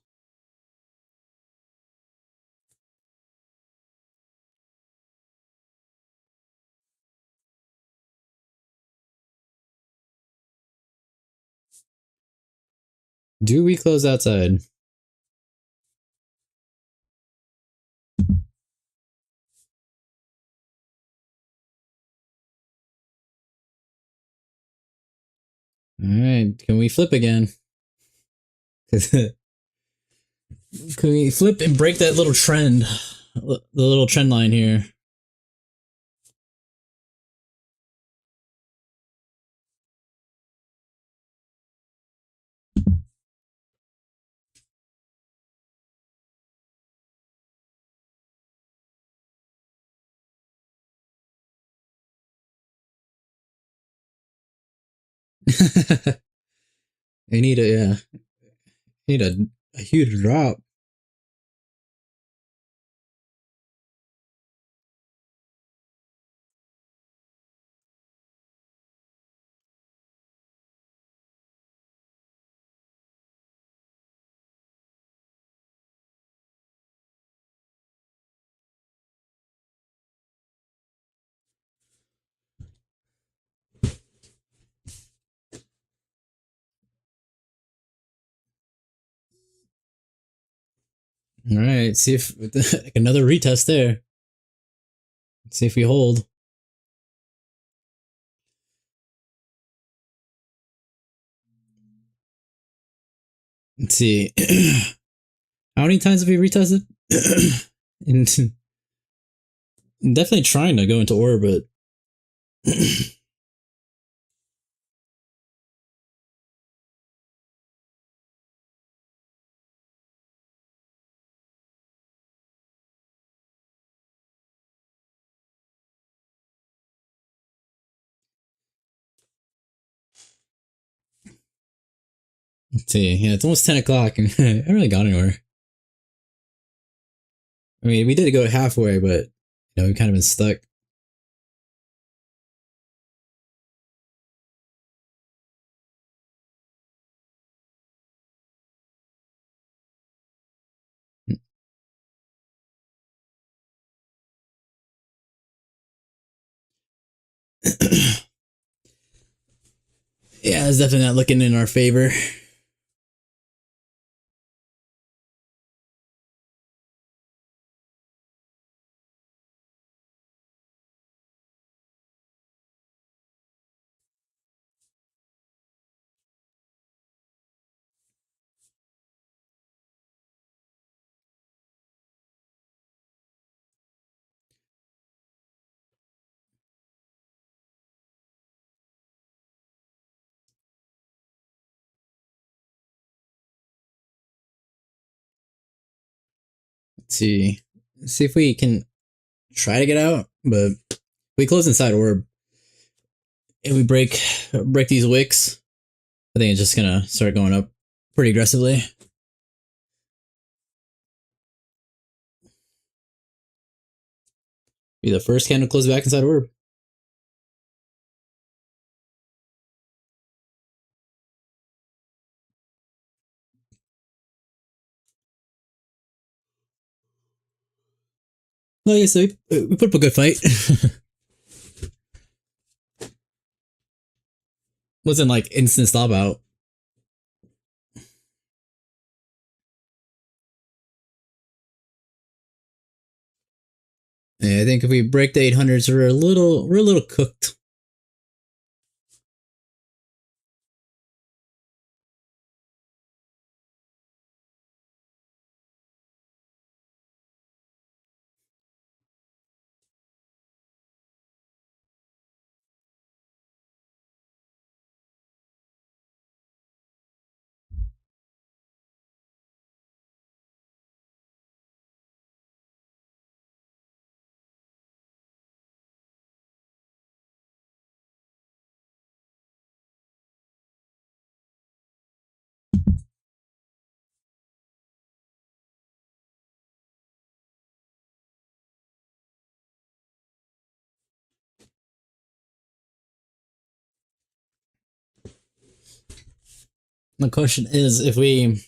Do we close outside? All right, can we flip again? Can we flip and break that little trend? The little trend line here. We need need a huge drop. All right, see if another retest there. Let's see if we hold. Let's see. How many times have we retested? And definitely trying to go into orbit. Let's see. Yeah, it's almost 10 o'clock and I haven't really gone anywhere. I mean, we did go halfway, but we've kind of been stuck. Yeah, it's definitely not looking in our favor. see if we can try to get out, but if we close inside orb and we break these wicks, I think it's just gonna start going up pretty aggressively. Be the first candle close back inside orb. Well, yeah, so we put up a good fight. Wasn't like instant stop out. Yeah, I think if we break the 800s, we're a little cooked. The question is, if we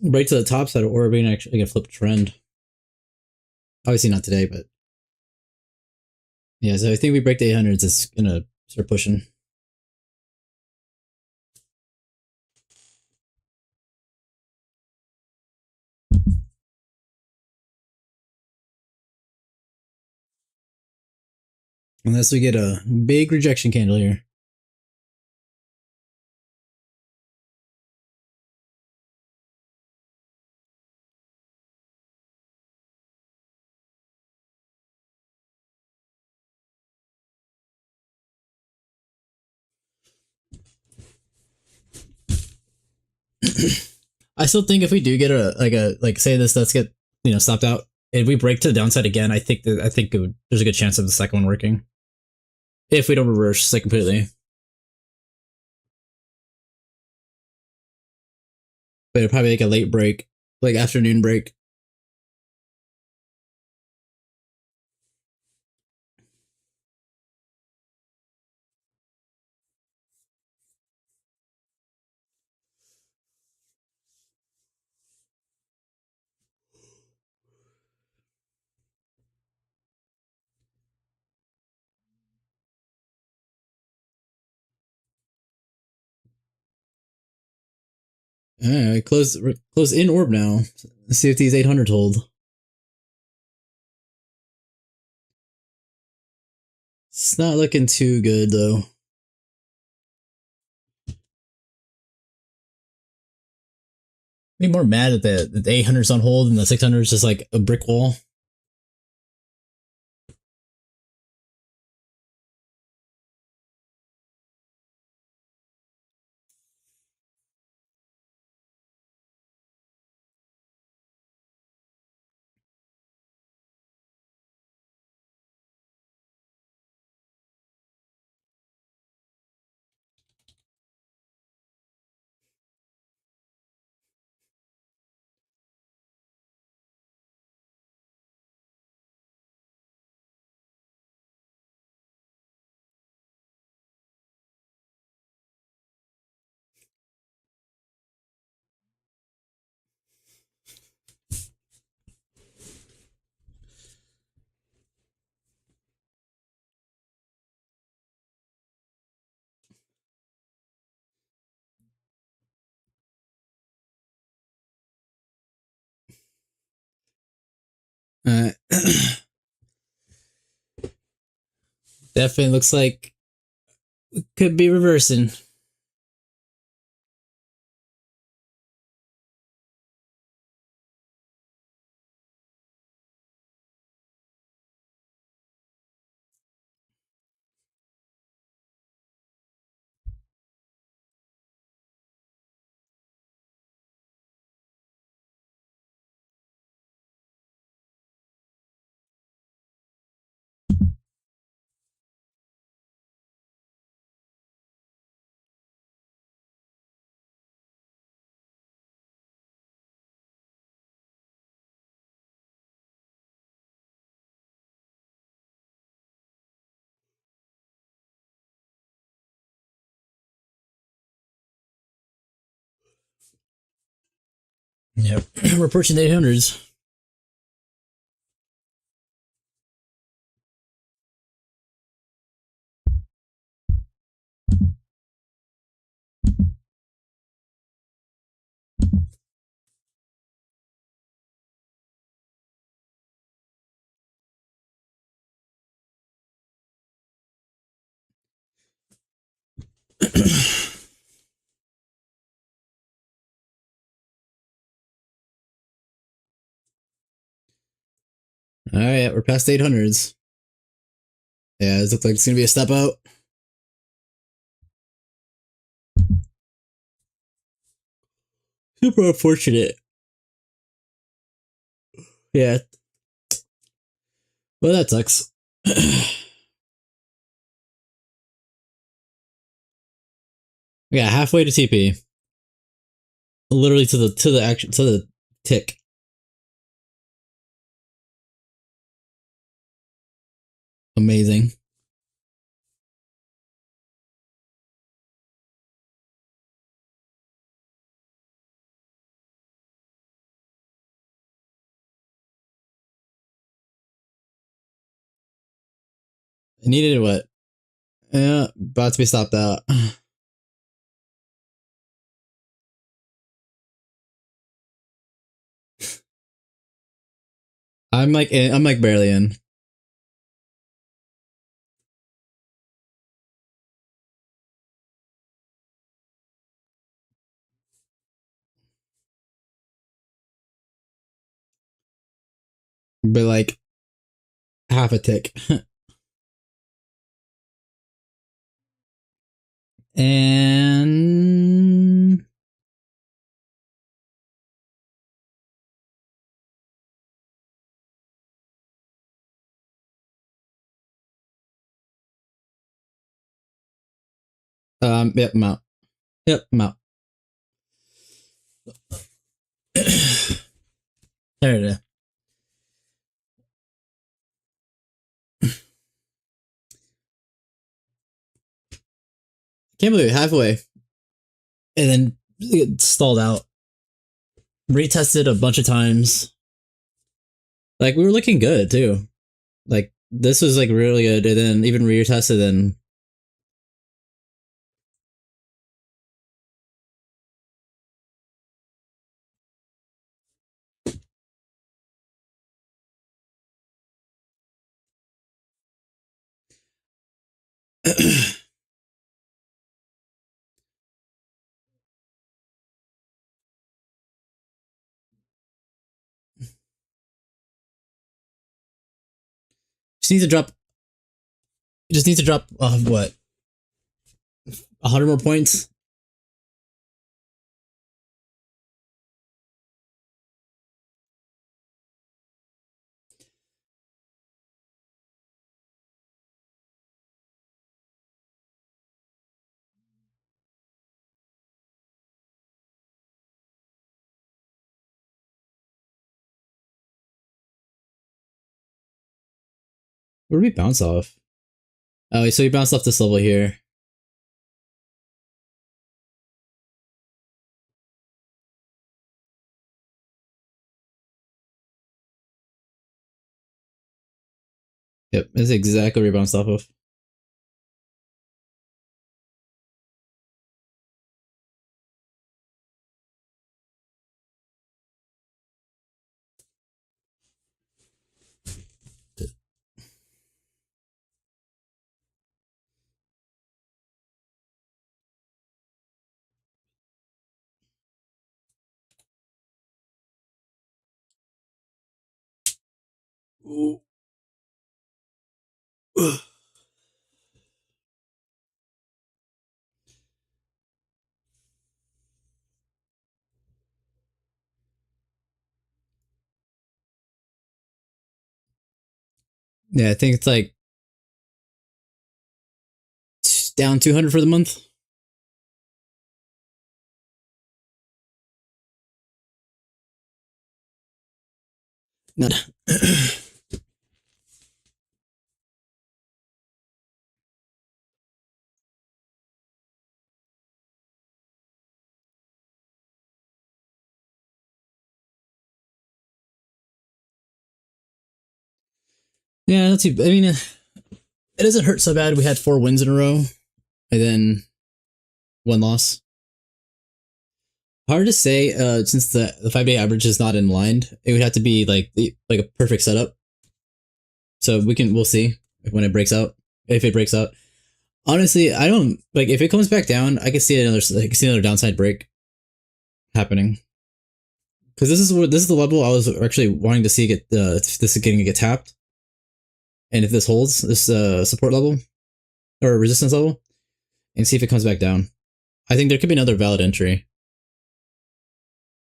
break to the top side of orb, we can actually get flip trend. Obviously not today, but yeah. So I think we break the 800s, it's gonna start pushing. Unless we get a big rejection candle here. I still think if we do get like say this, let's get stopped out. If we break to the downside again, I think there's a good chance of the second one working. If we don't reverse like completely. But it'll probably like a late break, like afternoon break. Alright, close in orb now. Let's see if these 800 hold. It's not looking too good though. Be more mad at the 800's on hold and the 600's just like a brick wall. Uh, Definitely looks like it could be reversing. Yep. We're approaching the 800s. All right, we're past 800s. Yeah, it looks like it's gonna be a step out. Super unfortunate. Yeah. Well, that sucks. Yeah, halfway to TP. Literally to the tick. Amazing. I needed what? Yeah, about to be stopped out. I'm like barely in. But like half a tick. And yep, I'm out. Yep, I'm out. There it is. Can't believe it, halfway. And then it stalled out. Retested a bunch of times. Like we were looking good too. Like this was like really good, and then even retested and just needs to drop. Just needs to drop what 100 more points. Where did we bounce off? Oh, so we bounced off this level here. Yep, that's exactly where we bounced off of. Ooh. Yeah, I think it's like down 200 for the month. Not. Yeah, let's see. I mean, it doesn't hurt so bad. We had 4 wins in a row, and then 1 loss. Hard to say, since the 5-day average is not in line. It would have to be like a perfect setup. So we'll see when it breaks out. If it breaks out, honestly, I don't like if it comes back down. I can see another downside break happening. Because this is the level I was actually wanting to see get tapped, and if this holds this support level or resistance level, and see if it comes back down. I think there could be another valid entry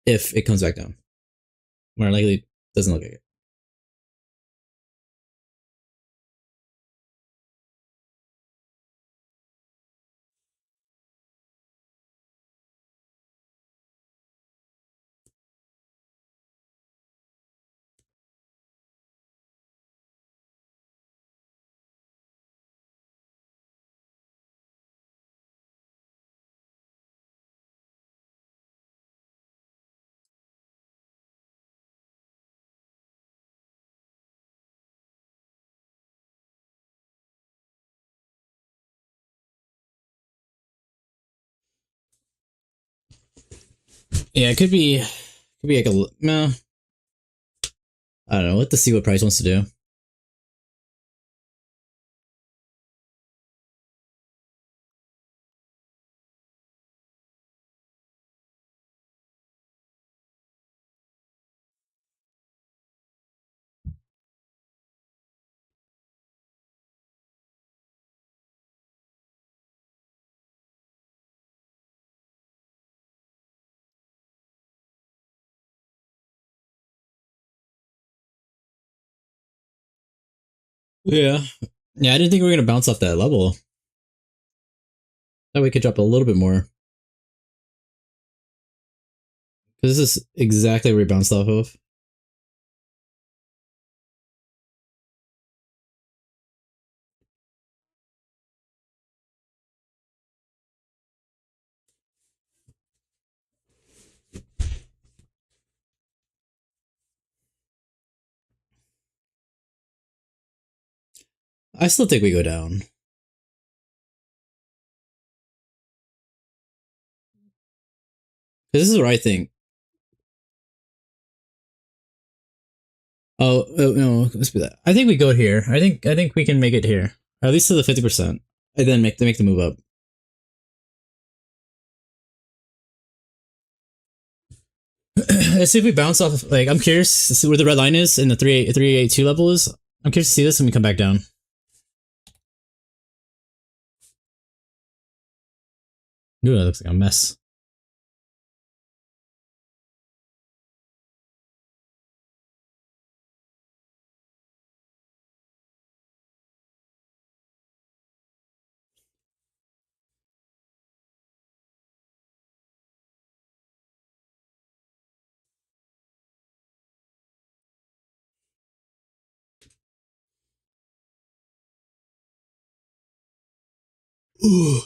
if it comes back down. More likely, doesn't look like it. Yeah, it could be like a no. I don't know. Let's see what Price wants to do. Yeah. Yeah, I didn't think we were gonna bounce off that level. That we could drop a little bit more. Because this is exactly where we bounced off of. I still think we go down. This is what I think. Oh no, let's be that. I think we go here. I think we can make it here, at least to the 50%, and then make the move up. Let's see if we bounce off. Like, I'm curious to see where the red line is and the 382 level is. I'm curious to see this when we come back down. Ooh, that looks like a mess. Ooh.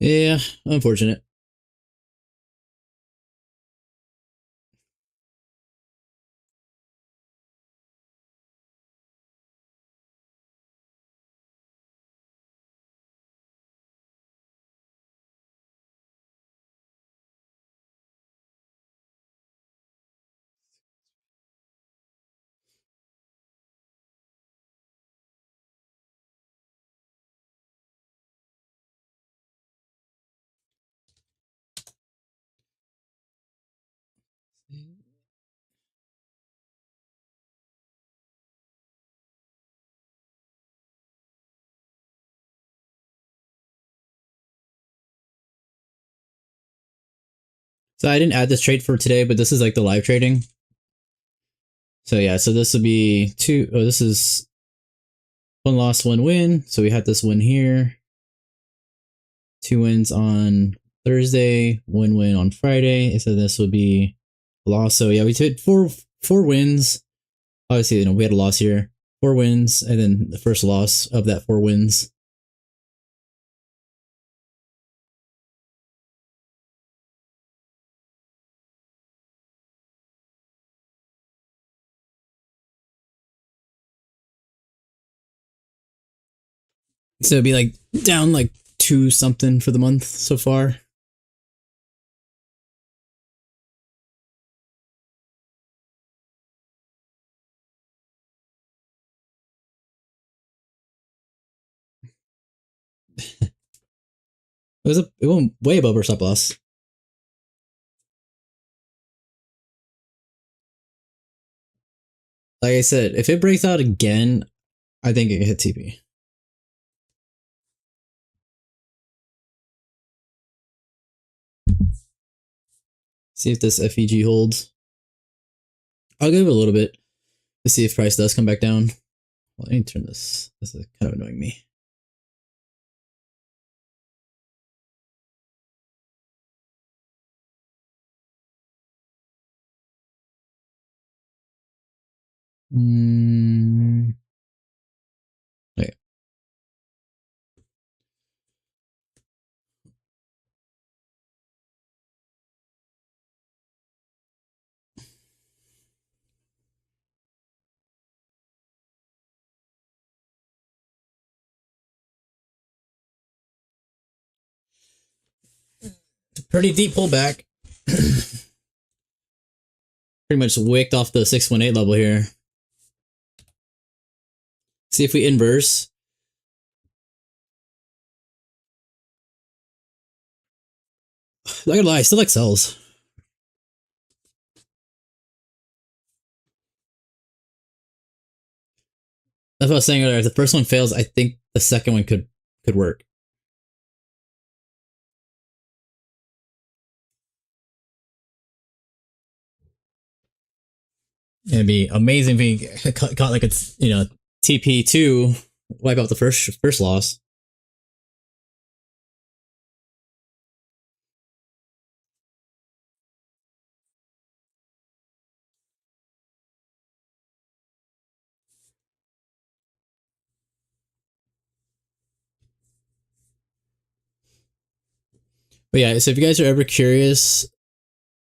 Yeah, unfortunate. So I didn't add this trade for today, but this is like the live trading. So yeah, so this would be two. Oh, this is 1 loss, 1 win. So we had this win here. 2 wins on Thursday, 1 win on Friday. So this would be a loss. So yeah, we did four wins. Obviously, we had a loss here. 4 wins, and then the first loss of that 4 wins. So it'd be like down like 2 something for the month so far. It went way above our stop loss. Like I said, if it breaks out again, I think it can hit TP. See if this FEG holds. I'll give it a little bit to see if price does come back down. Well, let me turn this. This is kind of annoying me. Okay. Pretty deep pullback. Pretty much wicked off the 618 level here. See if we inverse. Not gonna lie, I still like sells. That's what I was saying earlier. If the first one fails, I think the second one could work. It'd be amazing if we caught like it's TP2, wipe out the first loss. But yeah, so if you guys are ever curious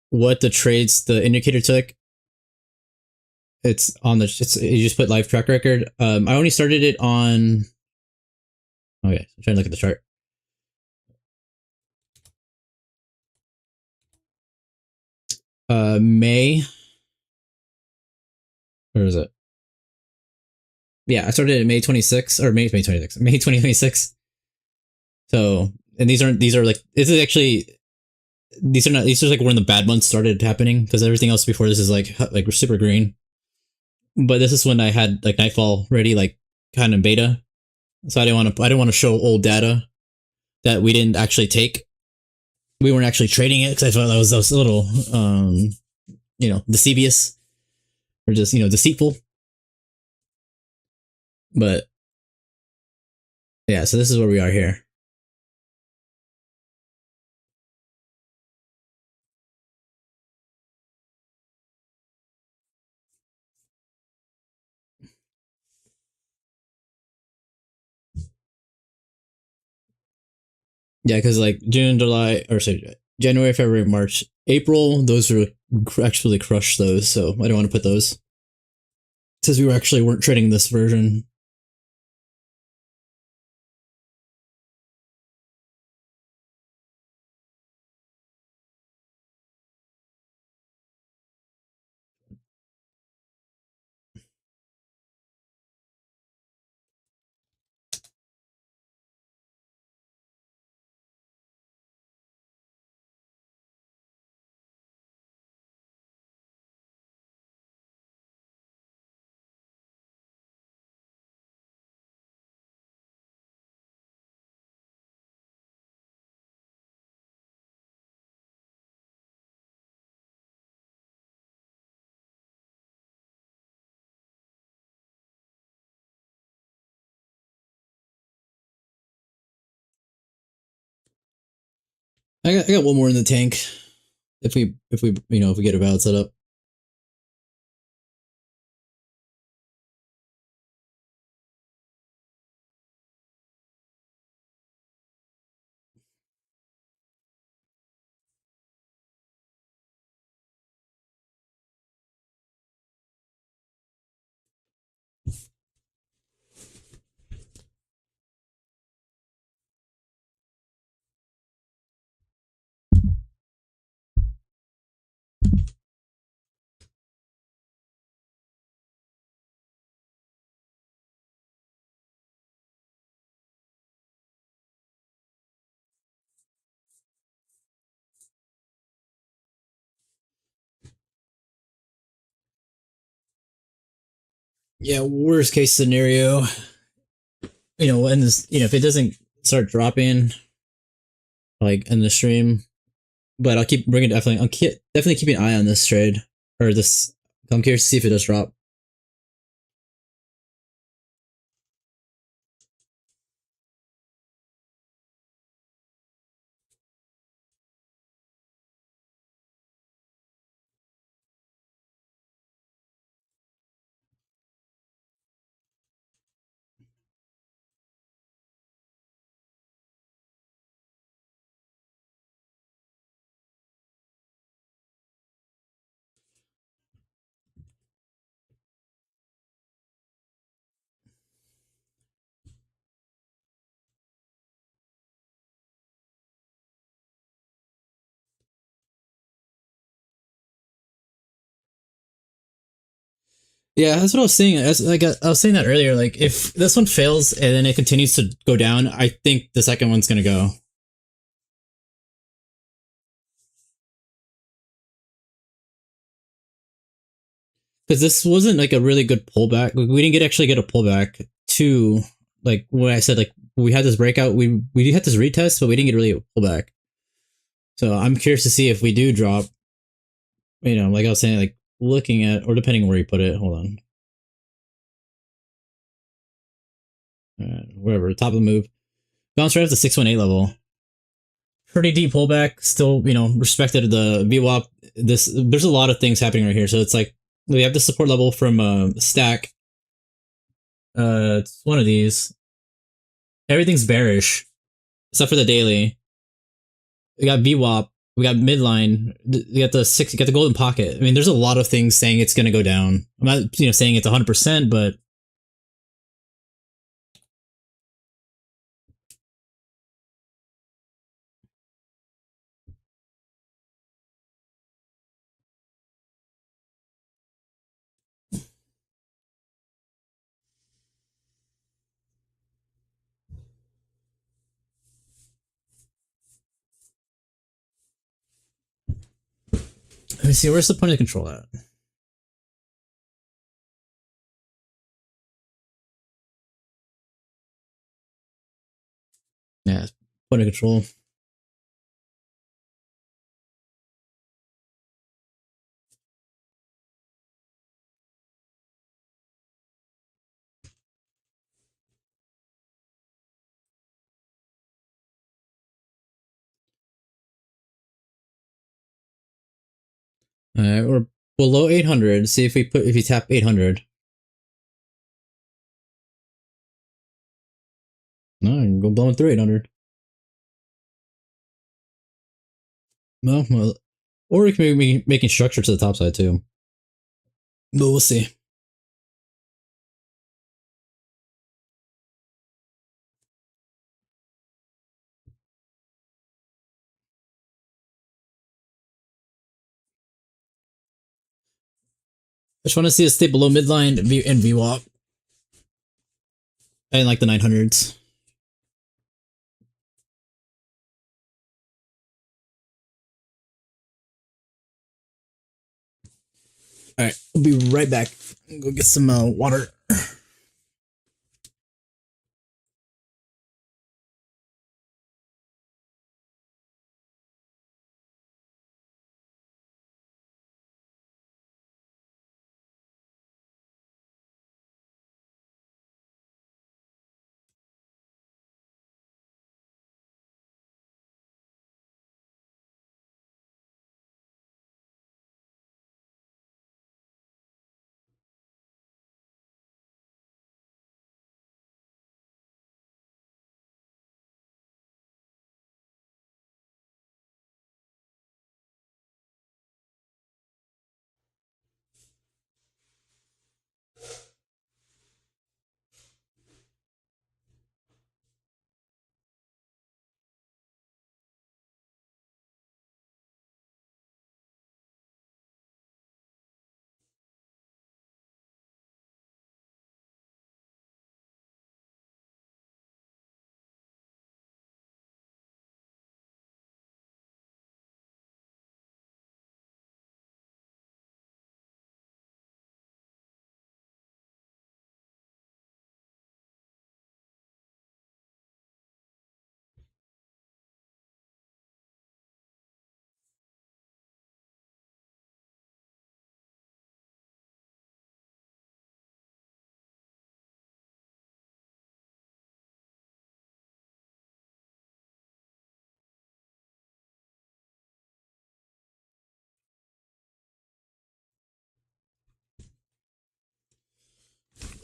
what the trades the indicator took, it's on the you just put live track record. I only started it on. Okay, I'm trying to look at the chart. May. Where is it? Yeah, I started at May 26th or May 26th, May 2026. So, and these are like this is actually these are like when the bad months started happening because everything else before this is like super green. But this is when I had like Knightfall ready, like kind of beta. So I didn't want to show old data that we didn't actually take. We weren't actually trading it because I thought that was a little deceivious or just deceitful. But yeah, so this is where we are here. Yeah, because like June, July, or sorry, January, February, March, April, those were actually crushed those. So I don't want to put those since we weren't trading this version. I got one more in the tank. If we get a valid setup. Yeah, worst case scenario, when this, if it doesn't start dropping like in the stream, but I'll keep bringing definitely. Definitely keeping an eye on this trade or this. I'm curious to see if it does drop. Yeah, that's what I was saying. As like I was saying that earlier. Like if this one fails and then it continues to go down, I think the second one's gonna go. Because this wasn't like a really good pullback. Like, we didn't actually get a pullback to like when I said like we had this breakout. We had this retest, but we didn't get really a pullback. So I'm curious to see if we do drop. Like I was saying, like looking at or depending on where you put it. Hold on. Wherever, top of the move. Bounce right at the 618 level. Pretty deep pullback. Still, respected the VWAP. There's a lot of things happening right here. So it's like we have the support level from stack. It's one of these. Everything's bearish except for the daily. We got VWAP. We got midline. We got the six. You got the golden pocket. I mean, there's a lot of things saying it's gonna go down. I'm not, saying it's 100%, but let me see. Where's the point of control at? Yeah, point of control. We're below 800. See if you tap 800. No, I can go blowing through 800. No, well, or we can be making structure to the top side too. But we'll see. I just want to see it stay below midline and VWAP. I didn't like the 900s. All right, we'll be right back. Go get some water.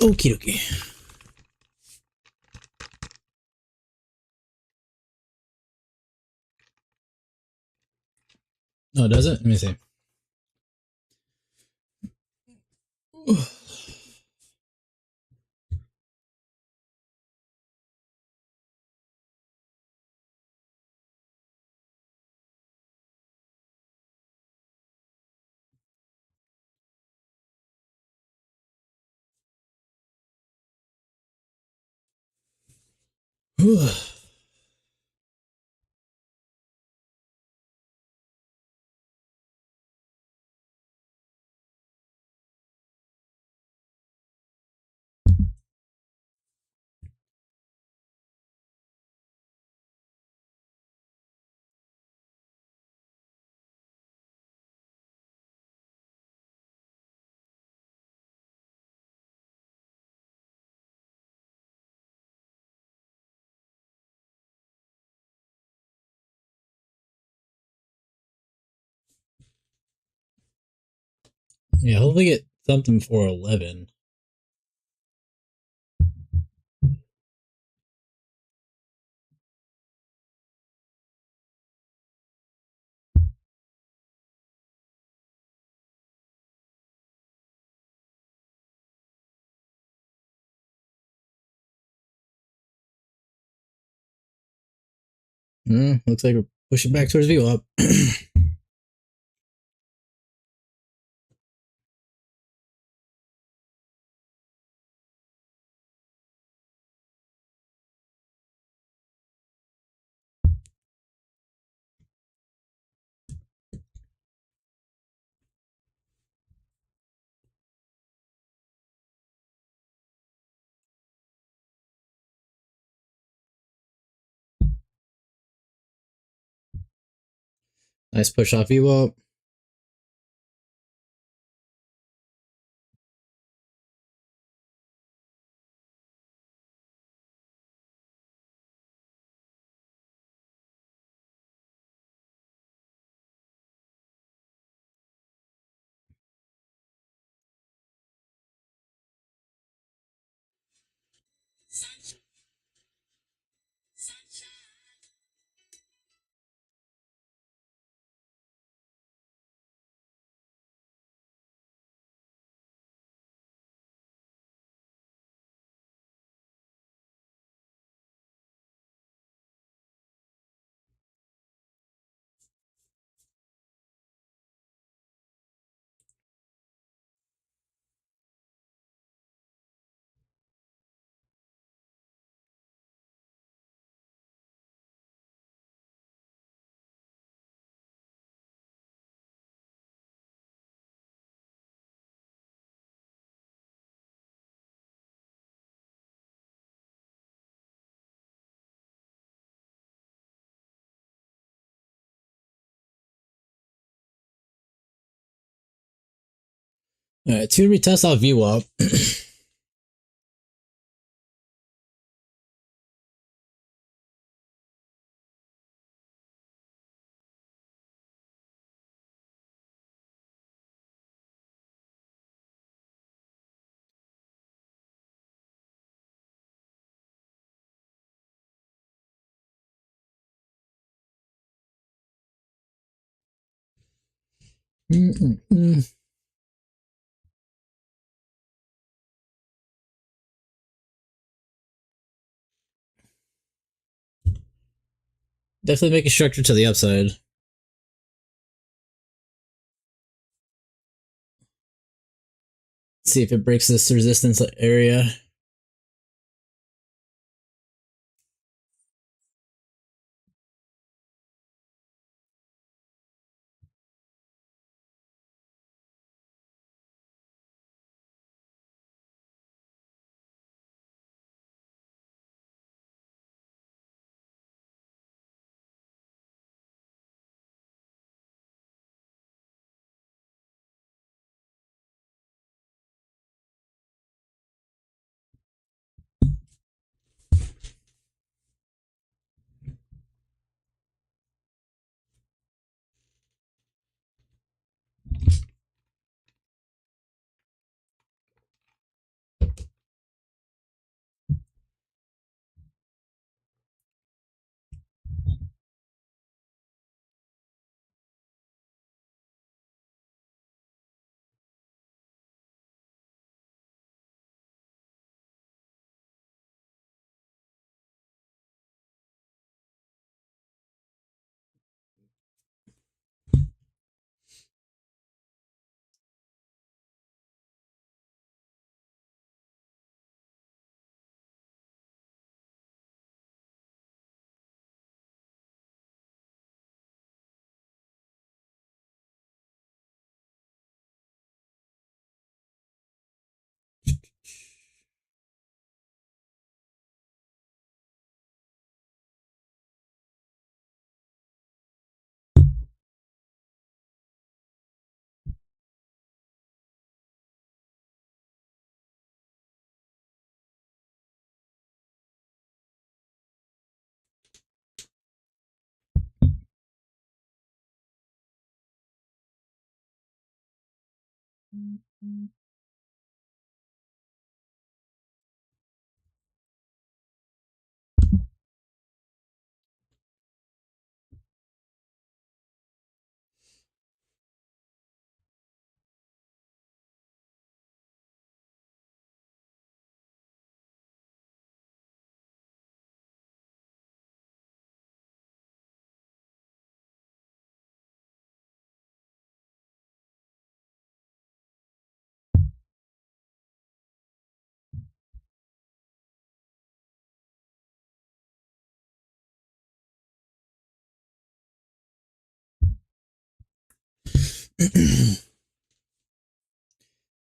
Okie dokie. Oh, does it? Let me see. Yeah, hopefully get something for 11. Looks like we're pushing back towards view up. Nice push off view up. All right, 2 retest off view up. Definitely make a structure to the upside. See if it breaks this resistance area.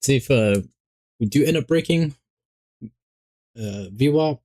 See if we do end up breaking VWAP.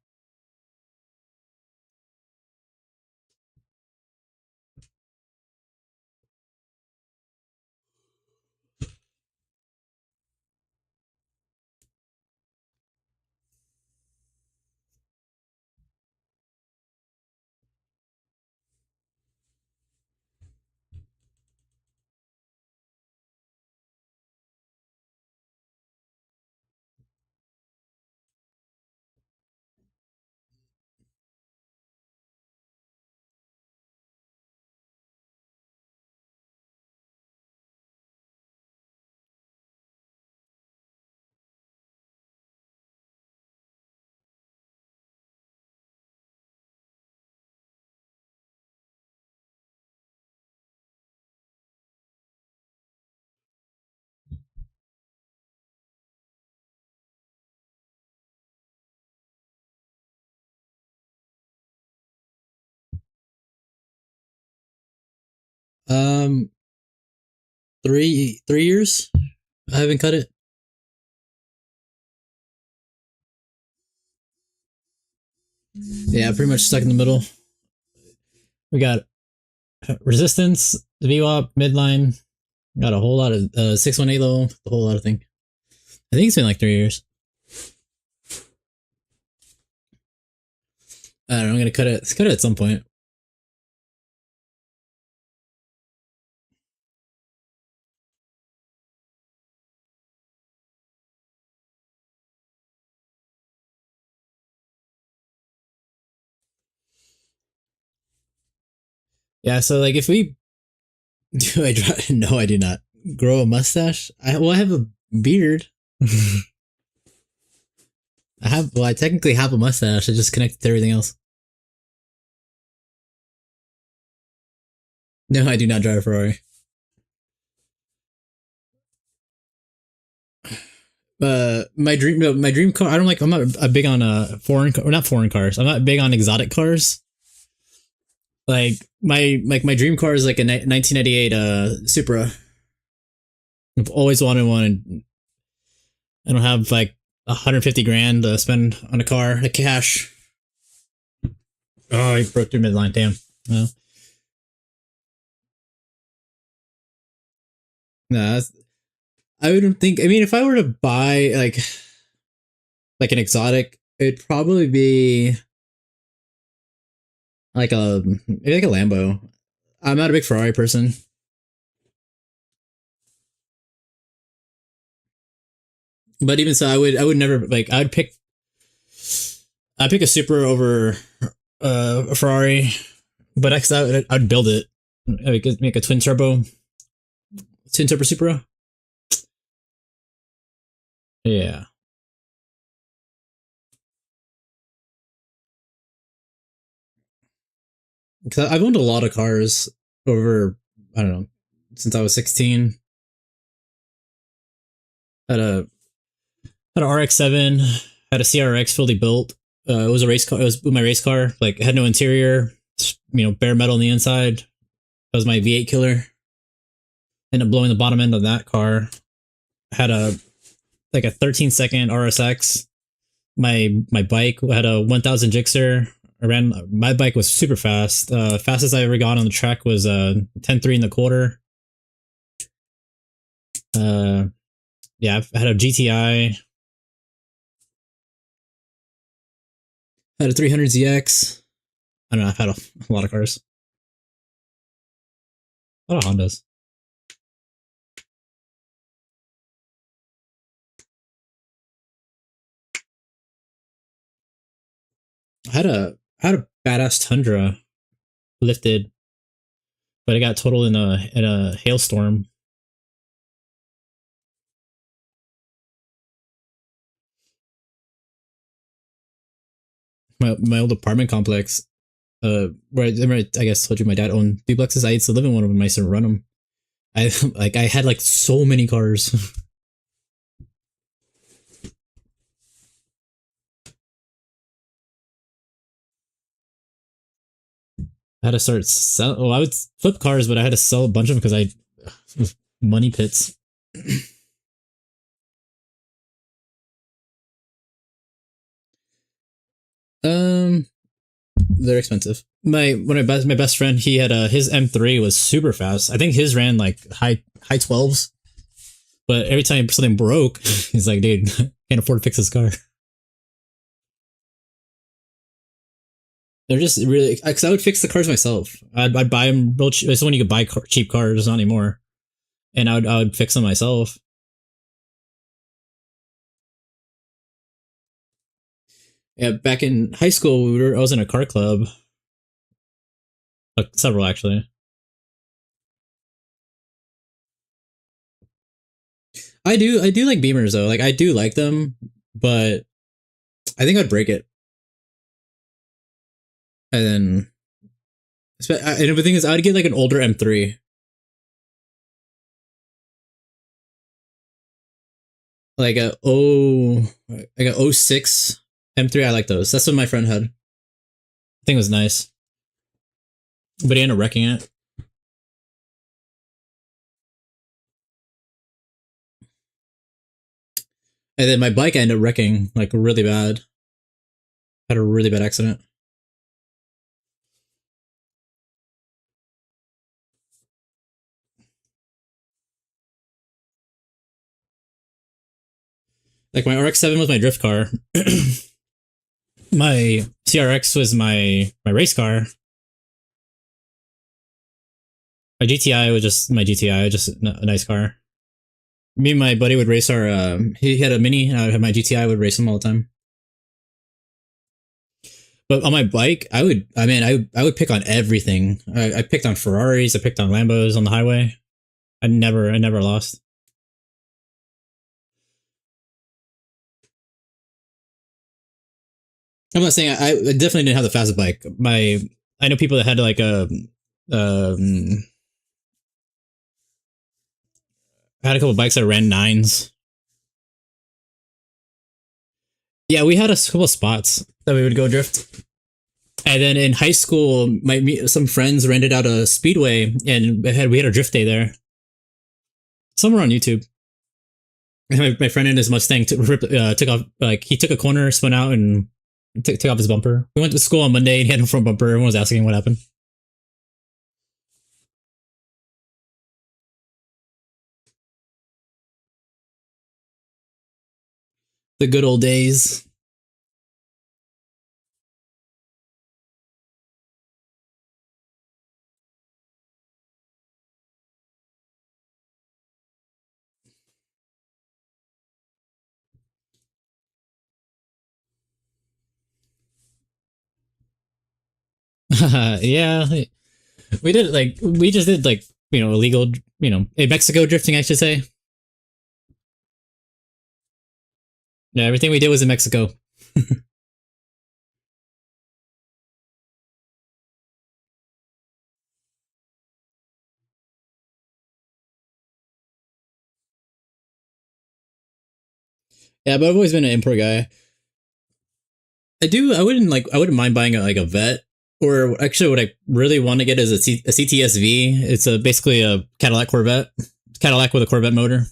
Um, 3 years. I haven't cut it. Yeah, pretty much stuck in the middle. We got resistance, VWAP, midline. Got a whole lot of 618 low, a whole lot of thing. I think it's been like 3 years. I don't know, I'm gonna cut it. Let's cut it at some point. Yeah, so like if we do I try no, I do not. Grow a mustache? I have a beard. I technically have a mustache. I just connect it to everything else. No, I do not drive a Ferrari. My dream car. I don't like. I'm not big on foreign or not foreign cars. I'm not big on exotic cars. Like my dream car is like a 1998 Supra. I've always wanted one. And I don't have like 150 grand to spend on a car, the cash. Oh, I broke through midline. Damn. No. Nah, I wouldn't think. I mean, if I were to buy like an exotic, it'd probably be like maybe like a Lambo. I'm not a big Ferrari person, but even so, I would never like. I'd pick a Supra over a Ferrari, but I'd build it. Make a twin turbo Supra. Yeah, because I've owned a lot of cars over. I don't know, since I was 16. Had a RX-7, had a CRX fully built. It was a race car. It was my race car. Like it had no interior. Bare metal on the inside. That was my V8 killer. Ended up blowing the bottom end of that car. Had a 13-second RSX. My bike had a 1000 Gixxer. My bike was super fast. Fastest I ever got on the track was 10.3 in the quarter. Yeah, I had a GTI. Had a 300ZX. I don't know. I've had a lot of cars. A lot of Hondas. I had a badass Tundra lifted, but it got totaled in a hailstorm. My old apartment complex, where I guess told you my dad owned duplexes. I used to live in one of them. I used to run them. I had like so many cars. I had to start sell. Well, I would flip cars, but I had to sell a bunch of them because I money pits. um, they're expensive. My best friend, he had his M3 was super fast. I think his ran like high 12s. But every time something broke, he's like, dude, can't afford to fix this car. They're just really, because I would fix the cars myself. I'd buy them real cheap. It's when you could buy cheap cars, not anymore. And I would fix them myself. Yeah, back in high school, I was in a car club. Several, actually. I do like Beamers, though. Like, I do like them, but I think I'd break it. And then, and the thing is, I'd get like an older M3. Like like a 06 M3. I like those. That's what my friend had. I think it was nice. But he ended up wrecking it. And then my bike ended up wrecking like really bad. Had a really bad accident. Like my RX-7 was my drift car. My CRX was my race car. My GTI was just my GTI, just a nice car. Me and my buddy would race our. He had a Mini, and I would have my GTI. I would race him all the time. But on my bike, I would pick on everything. I picked on Ferraris. I picked on Lambos on the highway. I never lost. I'm not saying I definitely didn't have the fastest bike. I know people that had like um, I had a couple bikes that ran nines. Yeah, we had a couple of spots that we would go drift. And then in high school, some friends rented out a speedway, and we had a drift day there. Somewhere on YouTube. And my friend and his Mustang took off. Like he took a corner, spun out, and took off his bumper. We went to school on Monday, and he had a front bumper. Everyone was asking what happened. The good old days. Yeah, we just did like illegal in Mexico drifting, I should say. Yeah, everything we did was in Mexico. Yeah, but I've always been an import guy. I wouldn't mind buying a vet, or actually what I really want to get is a CTSV. It's basically a Cadillac Corvette. Cadillac with a Corvette motor.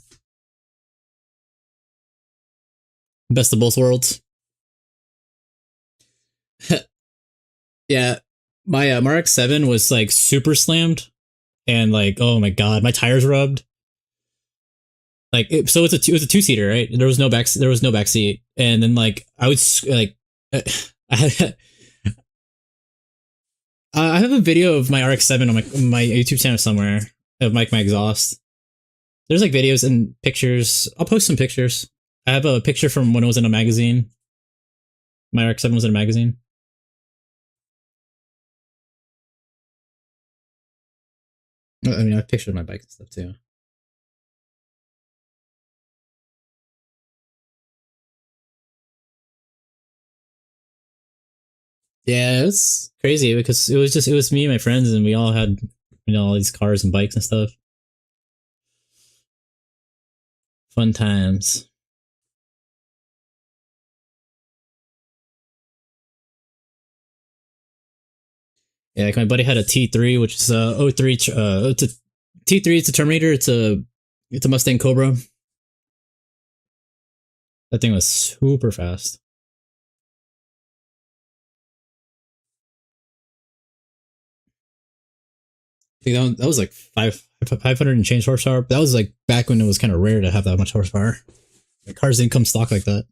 Best of both worlds. Yeah, my Mark 7 was like super slammed, and like, oh my god, my tires rubbed. Like so it was a two-seater, right? There was no back seat, and then like I would like I I have a video of my RX-7 on my YouTube channel somewhere of my exhaust. There's like videos and pictures. I'll post some pictures. I have a picture from when it was in a magazine. My RX-7 was in a magazine. I mean, I pictured my bike and stuff too. Yeah, it's crazy because it was me and my friends, and we all had all these cars and bikes and stuff. Fun times. Yeah, like my buddy had a T3, which is a O3. It's a T3. It's a Terminator. It's a Mustang Cobra. That thing was super fast. I think that was like 500 and change horsepower. That was like back when it was kind of rare to have that much horsepower. Like cars didn't come stock like that.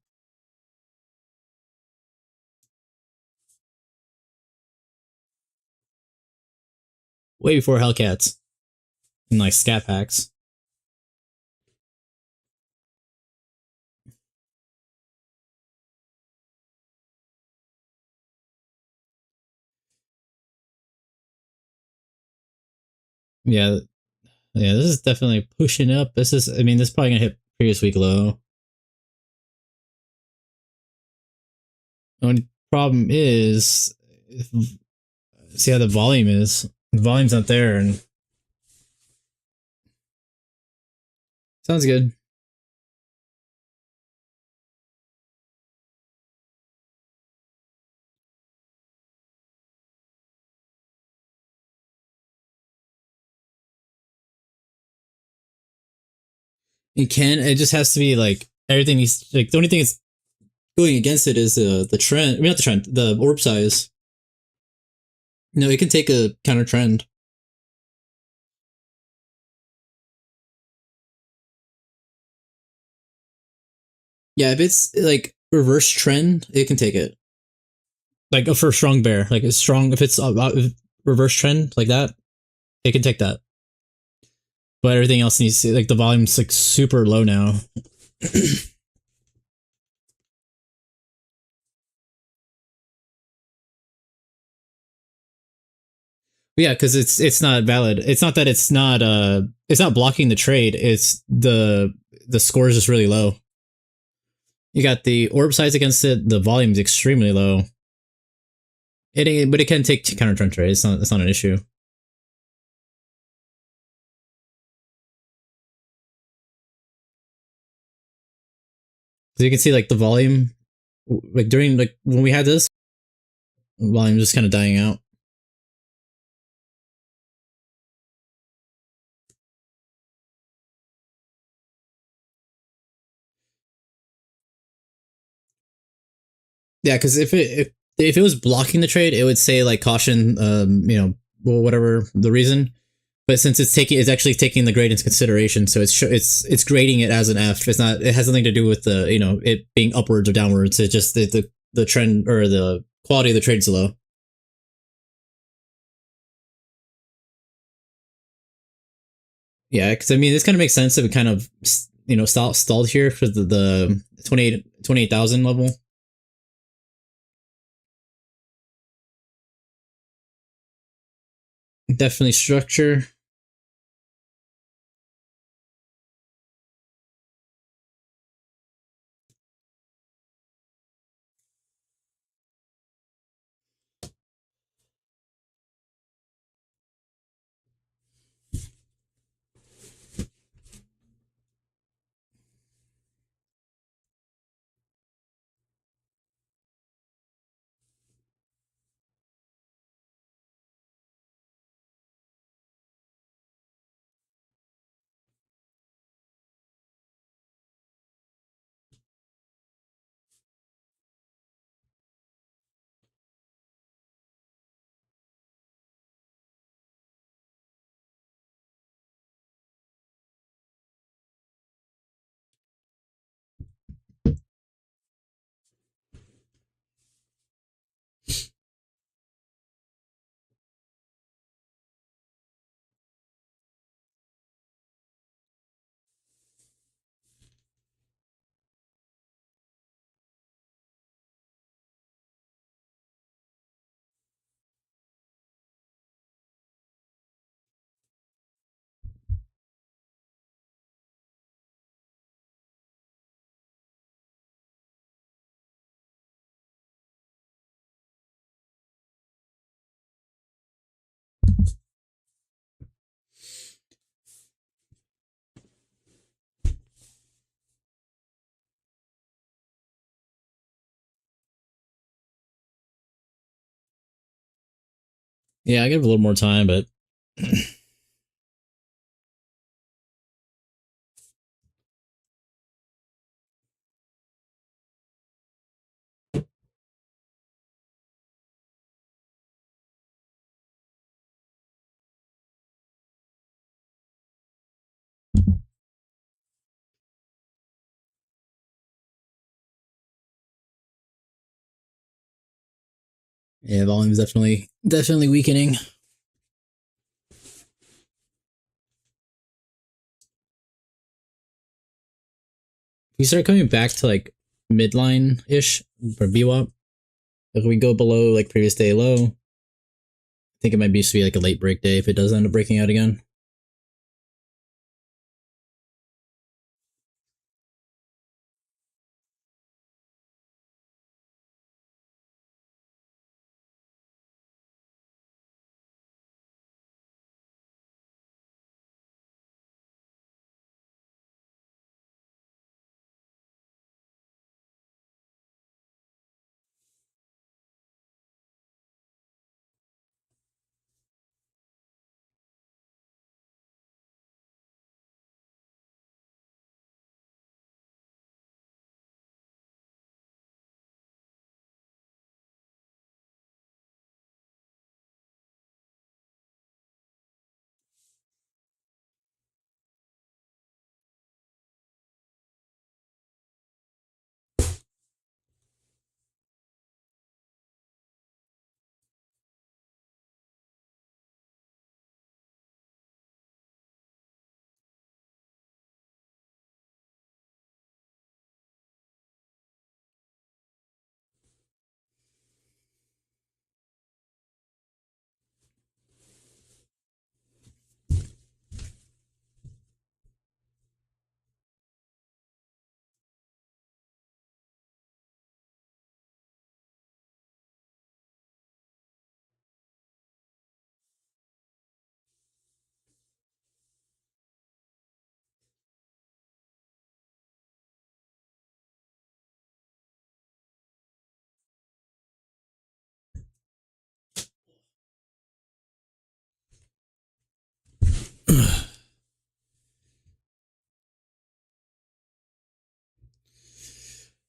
Way before Hellcats and like Scat Packs. Yeah, yeah. This is definitely pushing up. This is. I mean, this is probably gonna hit previous week low. The only problem is, see how the volume is. The volume's not there, and sounds good. It can. It just has to be like everything needs. Like the only thing that's going against it is the trend. I mean, not the trend. The orb size. No, it can take a counter trend. Yeah, if it's like reverse trend, it can take it. Like for strong bear, like it's strong. If it's reverse trend like that, it can take that. But everything else needs to, like the volume's like super low now. Yeah, because it's not valid. It's not that it's not blocking the trade. It's the score is just really low. You got the orb size against it. The volume's extremely low. But it can take counter trend trade. It's not an issue. So you can see like the volume, like during like when we had this, volume just kind of dying out. Yeah, because if it was blocking the trade, it would say like caution, well, whatever the reason. But since it's actually taking the grade into consideration, so it's grading it as an F. It's not. It has nothing to do with the it being upwards or downwards. It's just the trend or the quality of the trade's low. Yeah, because I mean, this kind of makes sense if it kind of stalled here for the 28,000 level. Definitely structure. Yeah, I give it a little more time, but yeah, volume's definitely weakening. We start coming back to like midline ish for VWAP. If we go below like previous day low, I think it might be like a late break day if it does end up breaking out again.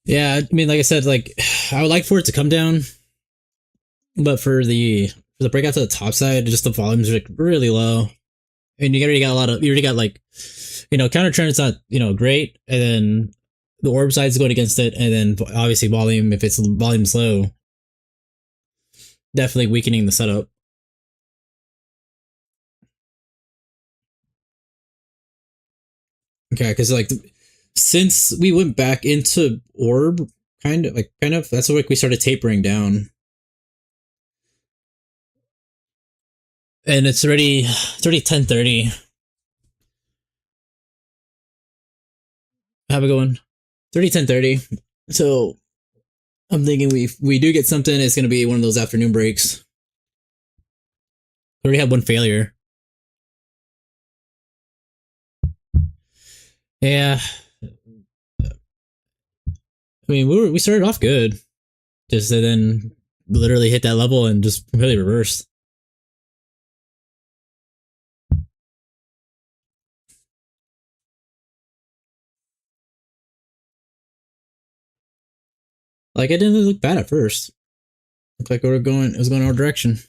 Yeah, I mean, like I said, like I would like for it to come down, but for the breakout to the top side, just the volumes are like really low, and you already got you already got like, counter trend is not great, and then the orb side's going against it, and then obviously volume, if it's volume's low, definitely weakening the setup. Okay, because like since we went back into orb, kind of that's like we started tapering down, and it's already 10:30. Have a good one. 10:30. So I'm thinking we do get something, it's gonna be one of those afternoon breaks. We already had one failure. Yeah, I mean we started off good, just to then literally hit that level and just really reversed. Like it didn't look bad at first. Looked like it was going our direction.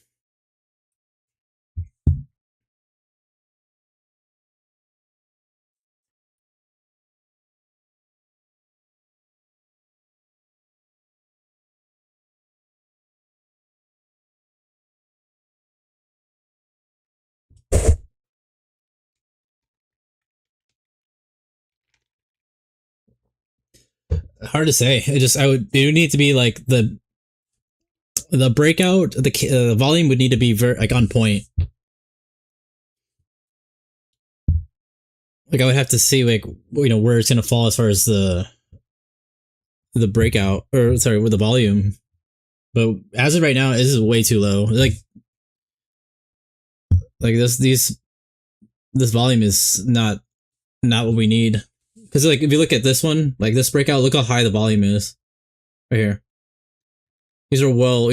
Hard to say. It would need to be like the breakout, the volume would need to be very like on point. Like I would have to see like where it's gonna fall as far as the breakout, or sorry, with the volume. But as of right now, this is way too low. Like this volume is not what we need. Because like if you look at this one, like this breakout, look how high the volume is right here. These are well,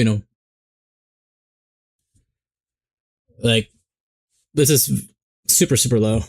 Like, this is super, super low.